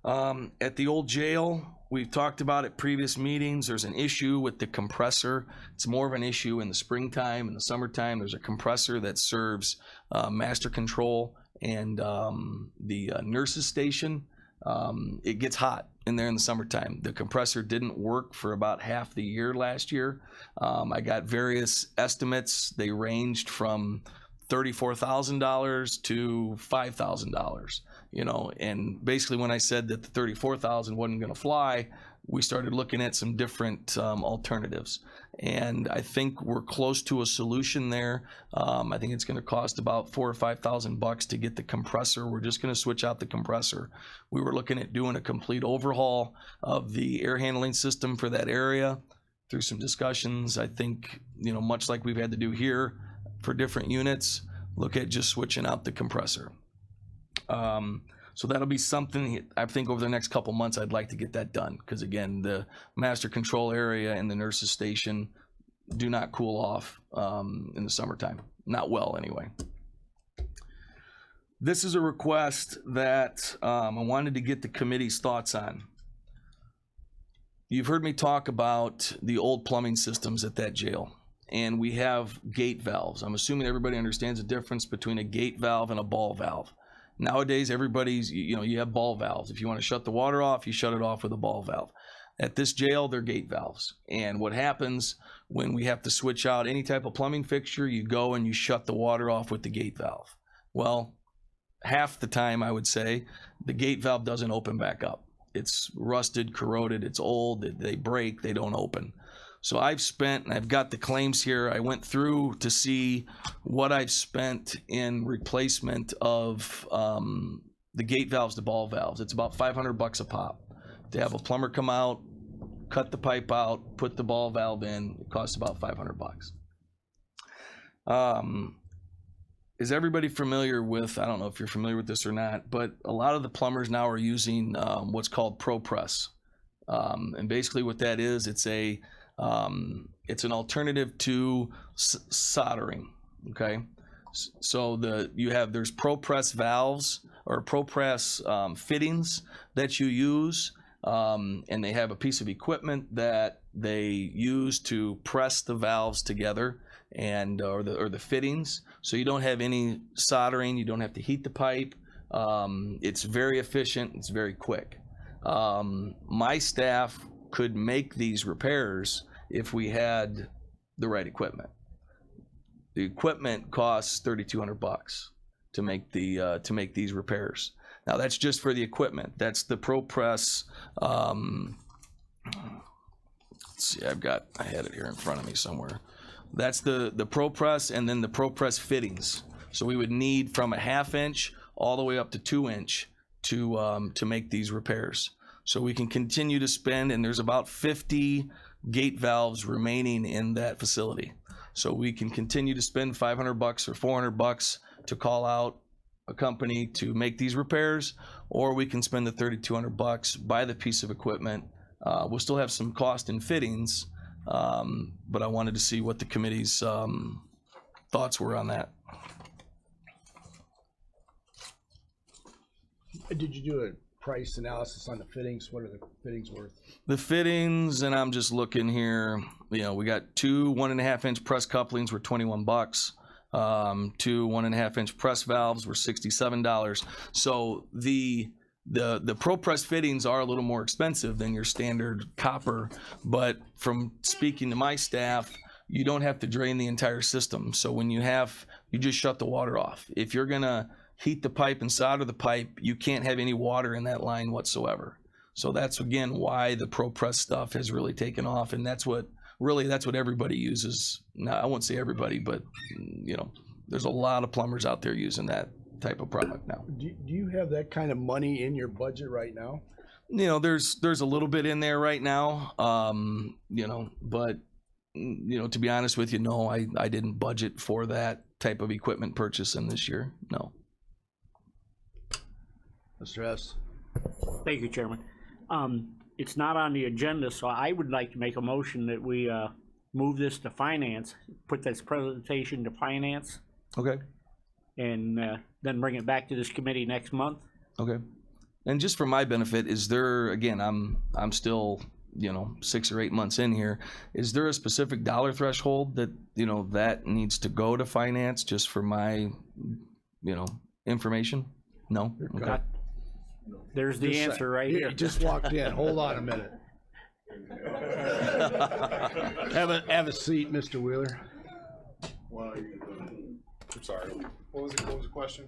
At the old jail, we've talked about at previous meetings, there's an issue with the compressor. It's more of an issue in the springtime. In the summertime, there's a compressor that serves master control and the nurses station. It gets hot in there in the summertime. The compressor didn't work for about half the year last year. I got various estimates. They ranged from $34,000 to $5,000, and basically when I said that the $34,000 wasn't going to fly, we started looking at some different alternatives, and I think we're close to a solution there. I think it's going to cost about $4,000 or $5,000 to get the compressor. We're just going to switch out the compressor. We were looking at doing a complete overhaul of the air handling system for that area. Through some discussions, I think, much like we've had to do here for different units, look at just switching out the compressor. So that'll be something I think over the next couple months I'd like to get that done, because again, the master control area and the nurses station do not cool off in the summertime. Not well, anyway. This is a request that I wanted to get the committee's thoughts on. You've heard me talk about the old plumbing systems at that jail, and we have gate valves. I'm assuming everybody understands the difference between a gate valve and a ball valve. Nowadays, everybody's, you have ball valves. If you want to shut the water off, you shut it off with a ball valve. At this jail, they're gate valves. And what happens when we have to switch out any type of plumbing fixture, you go and you shut the water off with the gate valve. Well, half the time, I would say, the gate valve doesn't open back up. It's rusted, corroded, it's old, they break, they don't open. So I've spent, and I've got the claims here, I went through to see what I've spent in replacement of the gate valves to ball valves. It's about $500 a pop. To have a plumber come out, cut the pipe out, put the ball valve in, it costs about $500. Is everybody familiar with, I don't know if you're familiar with this or not, but a lot of the plumbers now are using what's called ProPress. And basically what that is, it's an alternative to soldering. Okay, so there's ProPress valves or ProPress fittings that you use, and they have a piece of equipment that they use to press the valves together and or the fittings, so you don't have any soldering, you don't have to heat the pipe. It's very efficient, it's very quick. My staff could make these repairs if we had the right equipment. The equipment costs $3,200 to make these repairs. Now that's just for the equipment. That's the ProPress. Let's see, I had it here in front of me somewhere. That's the ProPress, and then the ProPress fittings. So we would need from a 1/2 inch all the way up to 2 inch to make these repairs. So we can continue to spend, and there's about 50 gate valves remaining in that facility. So we can continue to spend $500 or $400 to call out a company to make these repairs, or we can spend the $3,200, buy the piece of equipment, We'll still have some cost in fittings, but I wanted to see what the committee's thoughts were on that. Did you do a price analysis on the fittings? What are the fittings worth? The fittings, and I'm just looking here, you know, we got two 1.5 inch press couplings were $21. Two 1.5 inch press valves were $67. So the Pro Press fittings are a little more expensive than your standard copper, but from speaking to my staff, you don't have to drain the entire system. So when you just shut the water off. If you're gonna heat the pipe and solder the pipe, you can't have any water in that line whatsoever. So that's again why the Pro Press stuff has really taken off, and that's what everybody uses. Now, I won't say everybody, but you know, there's a lot of plumbers out there using that type of product now. Do you have that kind of money in your budget right now? You know, there's a little bit in there right now, you know, but you know, to be honest with you, no, I didn't budget for that type of equipment purchase in this year. No. Mr. S. Thank you, Chairman. It's not on the agenda, so I would like to make a motion that we move this to finance, put this presentation to finance, Okay. and then bring it back to this committee next month. Okay. And just for my benefit, is there, again, I'm still, you know, 6 or 8 months in here. Is there a specific dollar threshold that, you know, that needs to go to finance just for my, you know, information? No? Okay. There's the answer right here. You just walked in. Hold on a minute. Have a seat, Mr. Wheeler. I'm sorry. What was the question?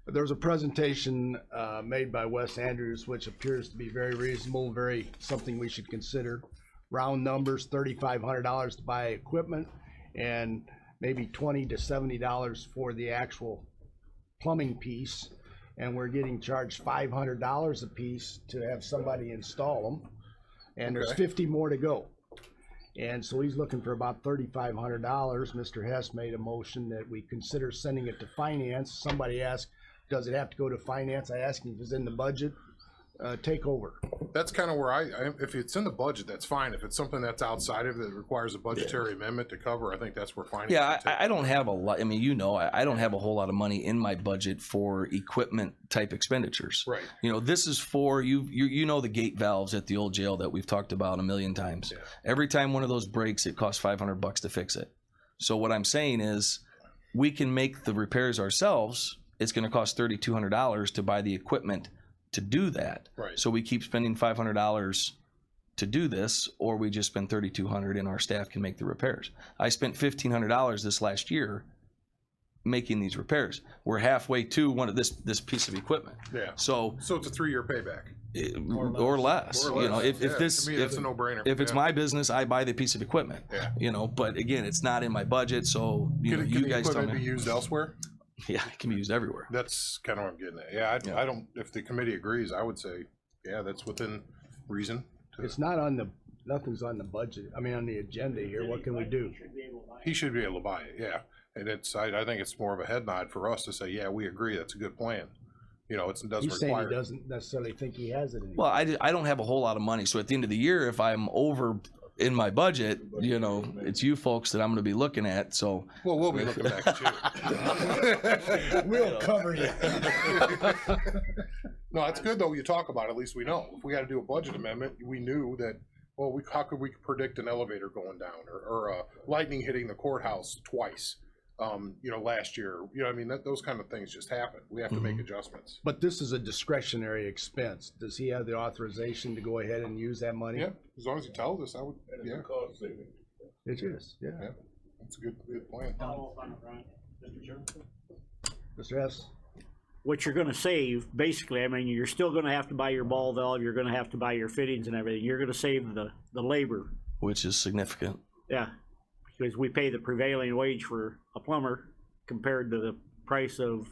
There was a presentation made by Wes Andrews, which appears to be very reasonable, very something we should consider. Round numbers, $3,500 to buy equipment, and maybe $20 to $70 for the actual plumbing piece. And we're getting charged $500 a piece to have somebody install them. And there's 50 more to go. And so he's looking for about $3,500. Mr. Hess made a motion that we consider sending it to finance. Somebody asked, does it have to go to finance? I asked him if it's in the budget. Take over. That's kind of where if it's in the budget, that's fine. If it's something that's outside of it that requires a budgetary amendment to cover, I think that's where finance. Yeah, I don't have a lot. I mean, you know, I don't have a whole lot of money in my budget for equipment type expenditures. Right. You know, this is for you know the gate valves at the old jail that we've talked about a million times. Yeah. Every time one of those breaks, it costs $500 to fix it. So what I'm saying is, we can make the repairs ourselves. It's going to cost $3,200 to buy the equipment to do that. Right. So we keep spending $500 to do this, or we just spend $3,200 and our staff can make the repairs. I spent $1,500 this last year making these repairs. We're halfway to one of this piece of equipment. Yeah. So it's a 3-year payback. Or less. You know, if Yeah, this, to me, that's a no-brainer. if it's Yeah. my business, I buy the piece of equipment. Yeah. You know, but again, it's not in my budget, so you know, Can you the guys tell equipment me. be used elsewhere? Yeah, it can be used everywhere. That's kind of what I'm getting at. Yeah, Yeah. I don't, if the committee agrees, I would say, yeah, that's within reason. It's not on the, nothing's on the budget. I mean, on the agenda here. What can we do? He should be able to buy it, yeah. And I think it's more of a head nod for us to say, yeah, we agree, that's a good plan. You know, it doesn't He's saying require. he doesn't necessarily think he has it anymore. Well, I don't have a whole lot of money, so at the end of the year, if I'm over in my budget, you know, it's you folks that I'm going to be looking at. So Well, we'll be looking back at you. We'll cover you. No, it's good though, you talk about it, at least we know. If we gotta do a budget amendment, we knew that, well, how could we predict an elevator going down or lightning hitting the courthouse twice? You know, last year, you know, I mean, those kind of things just happen. We have to make adjustments. But this is a discretionary expense. Does he have the authorization to go ahead and use that money? Yeah, as long as he tells us, I would, yeah. It is, yeah. Yeah, that's a good plan. Mr. S. What you're gonna save, basically, I mean, you're still gonna have to buy your ball valve, you're gonna have to buy your fittings and everything. You're gonna save the labor. which is significant. Yeah, because we pay the prevailing wage for a plumber compared to the price of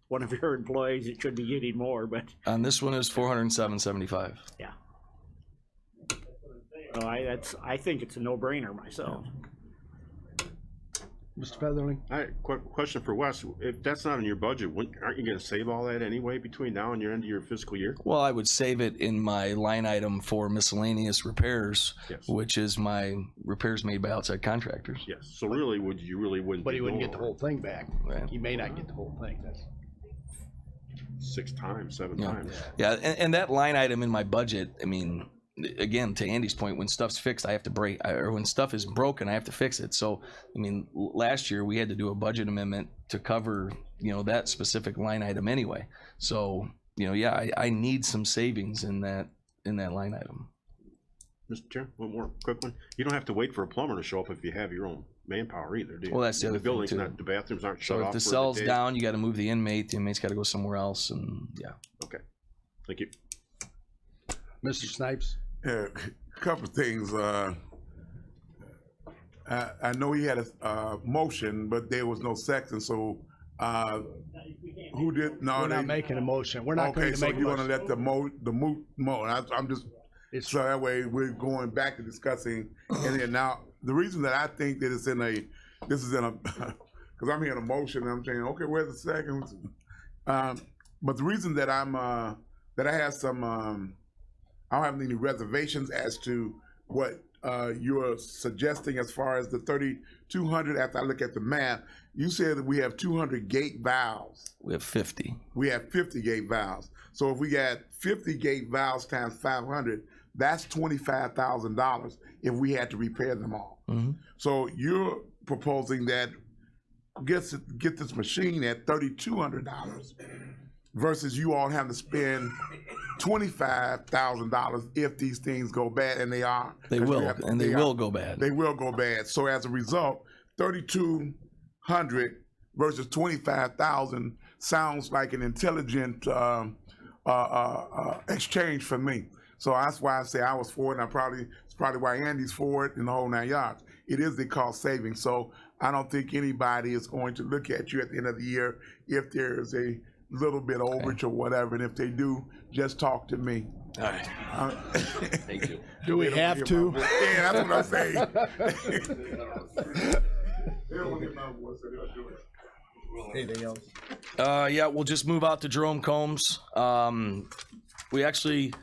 one of your employees. It should be getting more, but On this one is $407.75. yeah. So I think it's a no-brainer myself. Mr. Featherling? Question for Wes, if that's not in your budget, aren't you gonna save all that anyway between now and your end of your fiscal year? Well, I would save it in my line item for miscellaneous repairs, Yes. which is my repairs made by outside contractors. Yes, so really, you really wouldn't. But be he wouldn't going get the whole thing back. Right. He may not get the whole thing. That's 6 times, 7 Yeah. times. Yeah, and that line item in my budget, I mean, again, to Andy's point, when stuff's fixed, I have to or when stuff is broken, I have to fix it. So, I mean, last year we had to do a budget amendment to cover, that specific line item anyway. So, yeah, I need some savings in that line item. Mr. Chair, one more quick one. You don't have to wait for a plumber to show up if you have your own manpower either, do you? Well, that's the other The thing, building's too. not, the bathrooms aren't shut So off. if the for cell's day. down, you got to move the inmate's got to go somewhere else, and yeah. Okay, thank you. Mr. Snipes? Yeah, a couple of things. I know he had a motion, but there was no second, so who did? No, We're not making a motion. We're not going Okay, to so make a you want to motion. let the moot. I'm just so that way we're going back to discussing, and then now the reason that I think that this is in a because I'm hearing a motion and I'm saying, okay, where's the second? But the reason that that I have some I don't have any reservations as to what you're suggesting as far as the 3,200. After I look at the math, you said that we have 200 gate valves. We have 50. We have 50 gate valves. So if we got 50 gate valves times 500, that's $25,000 if we had to repair them all. Mm-hmm. So you're proposing that get this machine at $3,200 versus you all having to spend $25,000 if these things go bad, and they are. They will, and they will go bad. They will go bad. So as a result, 3,200 versus 25,000 sounds like an intelligent exchange for me. So that's why I say I was for it, and it's probably why Andy's for it in the whole 9 yards. It is the cost savings. So I don't think anybody is going to look at you at the end of the year if there's a little bit overage or whatever, and if they do, just talk to me. All right. Thank you. Do we have to? Yeah, that's what I'm saying. Anything else? Yeah, we'll just move out to Jerome Combs. We actually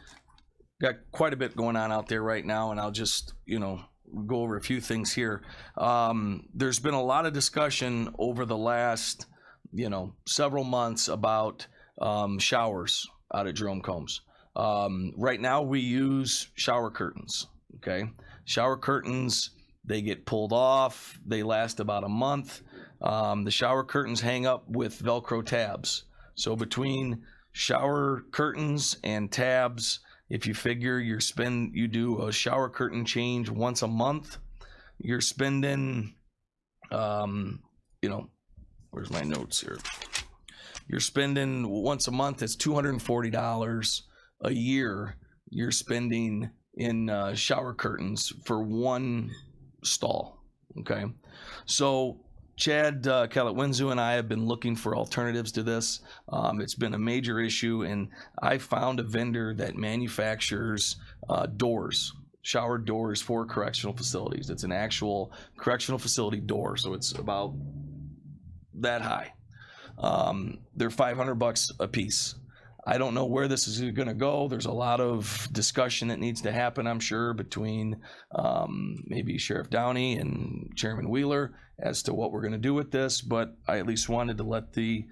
got quite a bit going on out there right now, and I'll just, go over a few things here. There's been a lot of discussion over the last, several months about showers out at Jerome Combs. Right now we use shower curtains, okay? Shower curtains, they get pulled off, they last about a month. The shower curtains hang up with Velcro tabs. So between shower curtains and tabs, if you figure you do a shower curtain change once a month, you're spending, where's my notes here? You're spending once a month, it's $240 a year you're spending in shower curtains for one stall, okay? So Chad Kalatwinzu and I have been looking for alternatives to this. It's been a major issue, and I found a vendor that manufactures doors, shower doors for correctional facilities. It's an actual correctional facility door, so it's about that high. They're $500 a piece. I don't know where this is going to go. There's a lot of discussion that needs to happen, I'm sure, between maybe Sheriff Downey and Chairman Wheeler as to what we're going to do with this. But I at least wanted to let the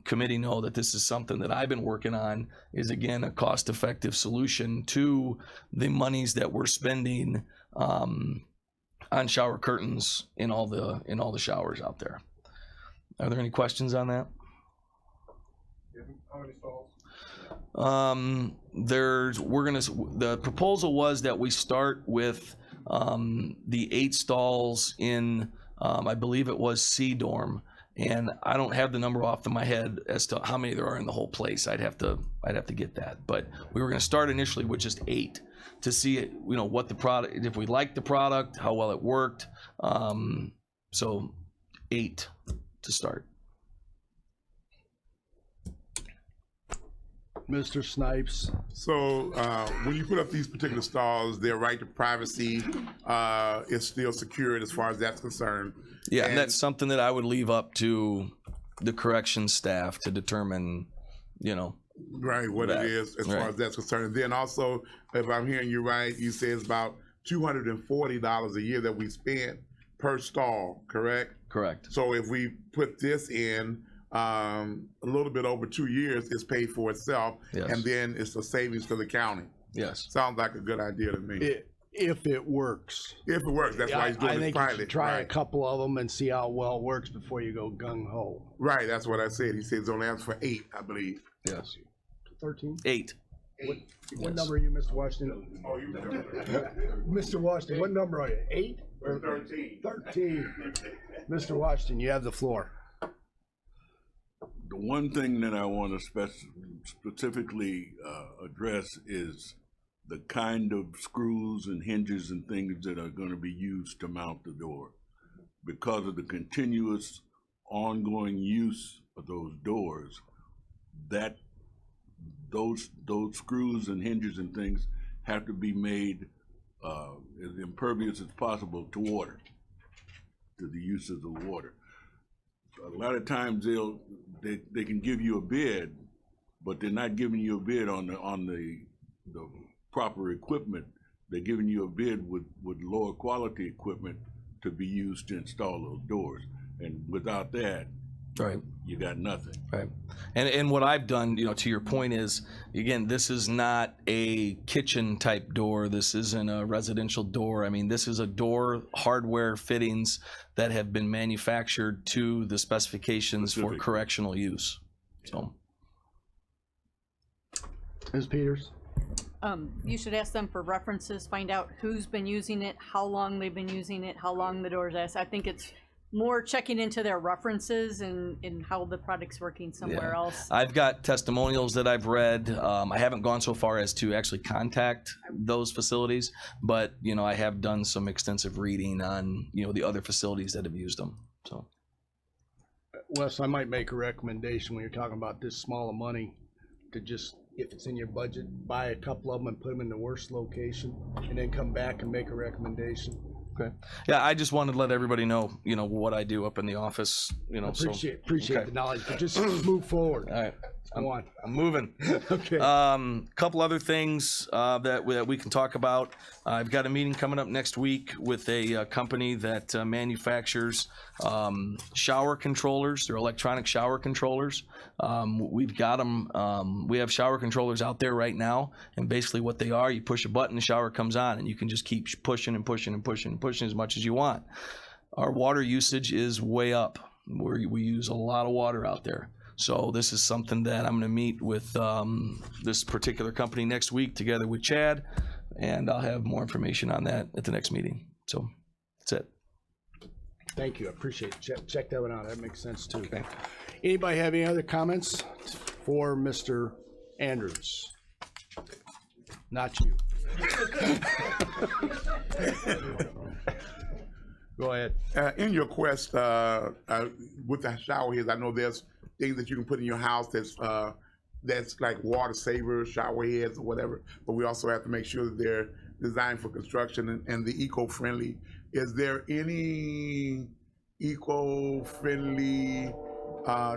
committee know that this is something that I've been working on, is again a cost-effective solution to the monies that we're spending on shower curtains in all the showers out there. Are there any questions on that? How many stalls? The proposal was that we start with the 8 stalls in I believe it was C dorm, and I don't have the number off of my head as to how many there are in the whole place. I'd have to get that, but we were going to start initially with just 8 to see it, what the product, if we liked the product, how well it worked. So 8 to start. Mr. Snipes. So, when you put up these particular stalls, their right to privacy, is still secured as far as that's concerned. Yeah, and that's something that I would leave up to the corrections staff to determine, you know. Right, what that. it is as Right. far as that's concerned. Then also, if I'm hearing you right, you say it's about $240 a year that we spend per stall, correct? Correct. So if we put this in, a little bit over 2 years, it's paid for itself, Yes. and then it's a savings to the county. Yes. Sounds like a good idea to me. If it works. If it works, that's why he's doing I it think you pilot. should try a Right. couple of them and see how well it works before you go gung ho. Right, that's what I said. He says only asks for 8, I believe. Yes. 13? 8. What number are you, Mr. Washington? Oh, you Mr. Washington, what number are you? 8? Or 13. 13. Mr. Washington, you have the floor. The one thing that I want to specifically address is the kind of screws and hinges and things that are going to be used to mount the door. Because of the continuous ongoing use of those doors, that those screws and hinges and things have to be made as impervious as possible to water, to the use of the water. A lot of times they can give you a bid, but they're not giving you a bid on the proper equipment. They're giving you a bid with lower quality equipment to be used to install those doors, and without that, Right. you got nothing. Right. And what I've done, you know, to your point is, again, this is not a kitchen type door. This isn't a residential door. I mean, this is a door hardware fittings that have been manufactured to the specifications for correctional use. So. Ms. Peters? You should ask them for references, find out who's been using it, how long they've been using it, how long the door's at. I think it's more checking into their references and how the product's working somewhere else. I've got testimonials that I've read. I haven't gone so far as to actually contact those facilities, but, you know, I have done some extensive reading on, you know, the other facilities that have used them. So. Wes, I might make a recommendation when you're talking about this small of money to just, if it's in your budget, buy a couple of them and put them in the worst location and then come back and make a recommendation. Okay. Yeah, I just wanted to let everybody know, you know, what I do up in the office, you know. Appreciate okay. the knowledge, but just move forward. All right. Go on. I'm moving. Okay. Couple other things that we can talk about. I've got a meeting coming up next week with a company that manufactures shower controllers. They're electronic shower controllers. We've got them. We have shower controllers out there right now, and basically what they are, you push a button, the shower comes on, and you can just keep pushing and pushing and pushing and pushing as much as you want. Our water usage is way up. We use a lot of water out there. So this is something that I'm going to meet with this particular company next week together with Chad, and I'll have more information on that at the next meeting. So that's it. Thank you. I appreciate it. Check that one out. That makes sense too. Okay. Anybody have any other comments for Mr. Andrews? Not you. Go ahead. In your quest with the shower heads, I know there's things that you can put in your house that's like water savers, shower heads or whatever, but we also have to make sure that they're designed for construction and the eco-friendly. Is there any eco-friendly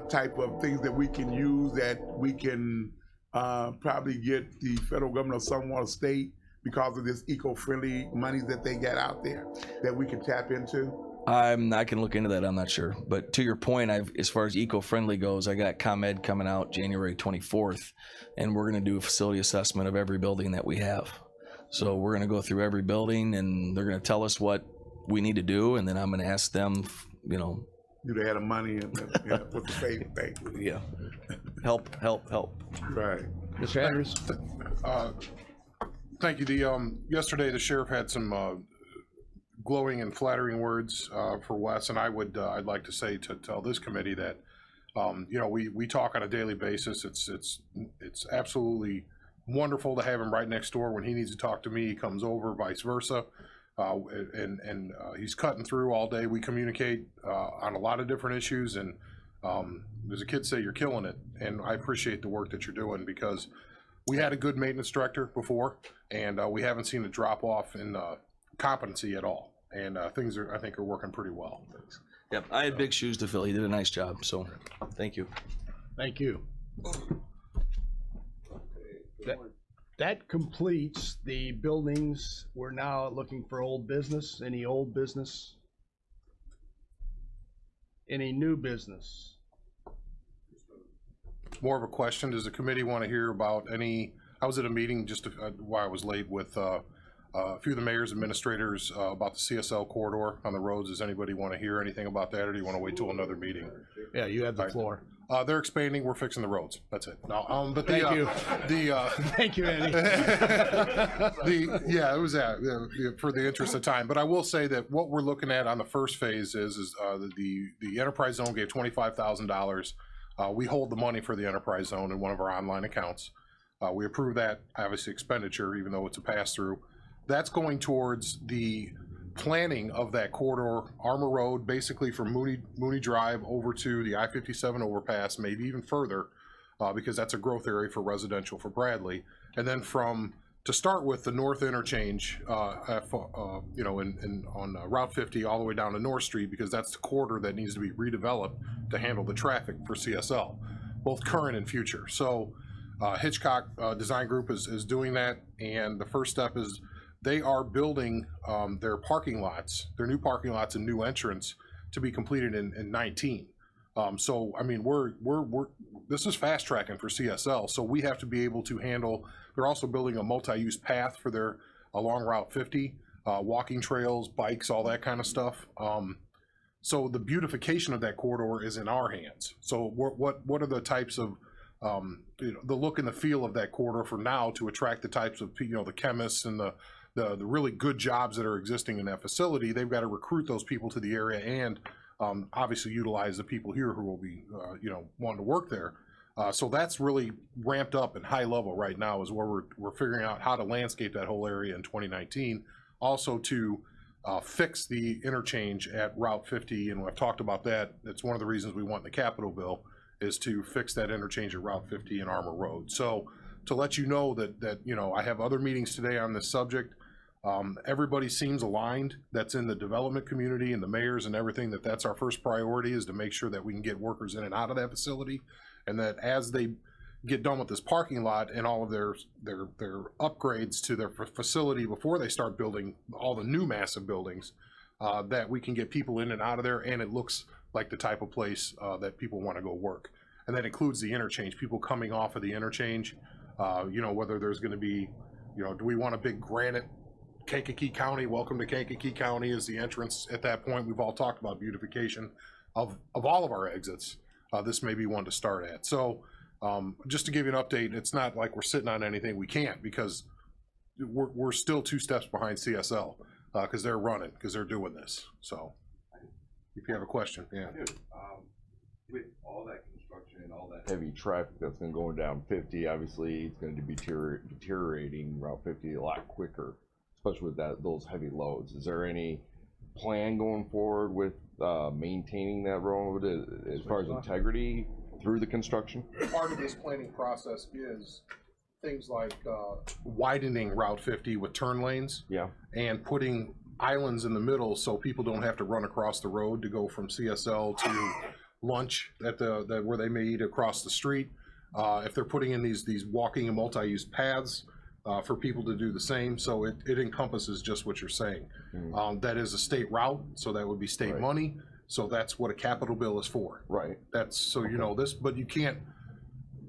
type of things that we can use that we can probably get the federal government or somewhat state because of this eco-friendly money that they get out there that we can tap into? I can look into that. I'm not sure. But to your point, as far as eco-friendly goes, I got ComEd coming out January 24th, and we're going to do a facility assessment of every building that we have. So we're going to go through every building, and they're going to tell us what we need to do, and then I'm going to ask them, you know. Do they have the money and what's the favorite thing? Yeah. Help. Right. Mr. Andrews? Thank you. Yesterday, the sheriff had some glowing and flattering words for Wes, and I'd like to say to tell this committee that you know, we talk on a daily basis. It's absolutely wonderful to have him right next door. When he needs to talk to me, he comes over, vice versa, and he's cutting through all day. We communicate on a lot of different issues, and There's a kid say you're killing it, and I appreciate the work that you're doing because we had a good maintenance director before, and we haven't seen a drop off in competency at all. And things I think are working pretty well. Yep, I had big shoes to fill. He did a nice job, so thank you. Thank you. That completes the buildings. We're now looking for old business. Any old business? Any new business? More of a question, does the committee want to hear about any, I was at a meeting just while I was late with a few of the mayors, administrators about the CSL corridor on the roads. Does anybody want to hear anything about that, or do you want to wait till another meeting? Yeah, you have the floor. They're expanding, we're fixing the roads, that's it. No, but Thank you. Thank you, Andy. Yeah, it was that, for the interest of time. But I will say that what we're looking at on the first phase is the enterprise zone gave $25,000. We hold the money for the enterprise zone in one of our online accounts. We approve that, obviously, expenditure, even though it's a pass-through. That's going towards the planning of that corridor, Armor Road, basically from Mooney Drive over to the I-57 overpass, maybe even further, because that's a growth area for residential for Bradley. And then to start with, the north interchange, on Route 50 all the way down to North Street, because that's the corridor that needs to be redeveloped to handle the traffic for CSL, both current and future. So Hitchcock Design Group is doing that, and the first step is they are building their parking lots, their new parking lots and new entrance to be completed in 19. So I mean, this is fast tracking for CSL. So we have to be able to handle. They're also building a multi-use path for their along Route 50, walking trails, bikes, all that kind of stuff. So the beautification of that corridor is in our hands. So what are the types of the look and the feel of that corridor for now to attract the types of the chemists and the really good jobs that are existing in that facility? They've got to recruit those people to the area and obviously utilize the people here who will be wanting to work there. So that's really ramped up and high level right now is where we're figuring out how to landscape that whole area in 2019. Also to fix the interchange at Route 50, and I've talked about that. That's one of the reasons we want the capital bill, is to fix that interchange at Route 50 and Armor Road. So to let you know that I have other meetings today on this subject. Everybody seems aligned that's in the development community and the mayors and everything, that's our first priority, is to make sure that we can get workers in and out of that facility, and that as they get done with this parking lot and all of their upgrades to their facility before they start building all the new massive buildings, that we can get people in and out of there, and it looks like the type of place that people want to go work. And that includes the interchange, people coming off of the interchange, whether there's going to be, do we want a big granite Kankakee County, welcome to Kankakee County is the entrance at that point. We've all talked about beautification of all of our exits. This may be one to start at. So just to give you an update, it's not like we're sitting on anything. We can't, because we're still 2 steps behind CSL because they're running, because they're doing this. So if you have a question, yeah. With all that construction and all that heavy traffic that's been going down 50, obviously it's going to be deteriorating Route 50 a lot quicker, especially with those heavy loads. Is there any plan going forward with maintaining that road as far as integrity through the construction? Part of this planning process is things like widening Route 50 with turn lanes, and putting islands in the middle so people don't have to run across the road to go from CSL to lunch at where they may eat across the street. If they're putting in these walking and multi-use paths, for people to do the same, so it encompasses just what you're saying. That is a state route, so that would be state money. So that's what a capital bill is for. Right. That's so you know this, but you can't.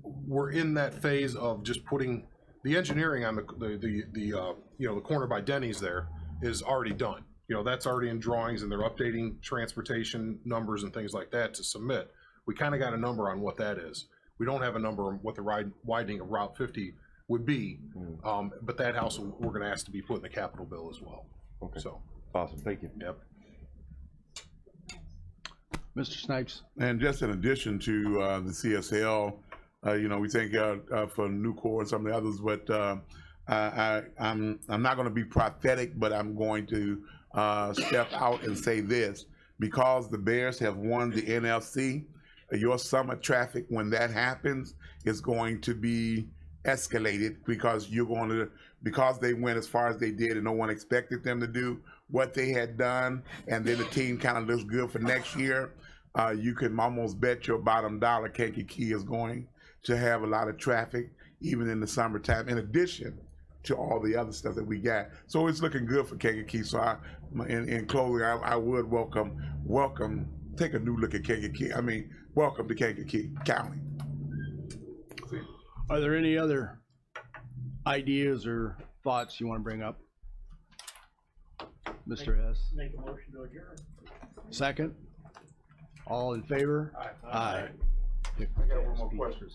We're in that phase of just putting the engineering on the corner by Denny's there is already done. That's already in drawings, and they're updating transportation numbers and things like that to submit. We kind of got a number on what that is. We don't have a number on what the widening of Route 50 would be, but that house we're going to ask to be put in the capital bill as well. Okay. So awesome. Thank you. Yep. Mr. Snipes. And just in addition to the CSL, we thank for Nucor and some of the others, but I'm not going to be prophetic, but I'm going to step out and say this: because the Bears have won the NFC, your summer traffic, when that happens, is going to be escalated because because they went as far as they did and no one expected them to do what they had done, and then the team kind of looks good for next year. You can almost bet your bottom dollar Kankakee is going to have a lot of traffic even in the summertime, in addition to all the other stuff that we got. So it's looking good for Kankakee. So in closing, I would welcome, take a new look at Kankakee. I mean, welcome to Kankakee County. Are there any other ideas or thoughts you want to bring up? Mr. Hess? Make a motion to adjourn. Second? All in favor? Aye. I got one more question.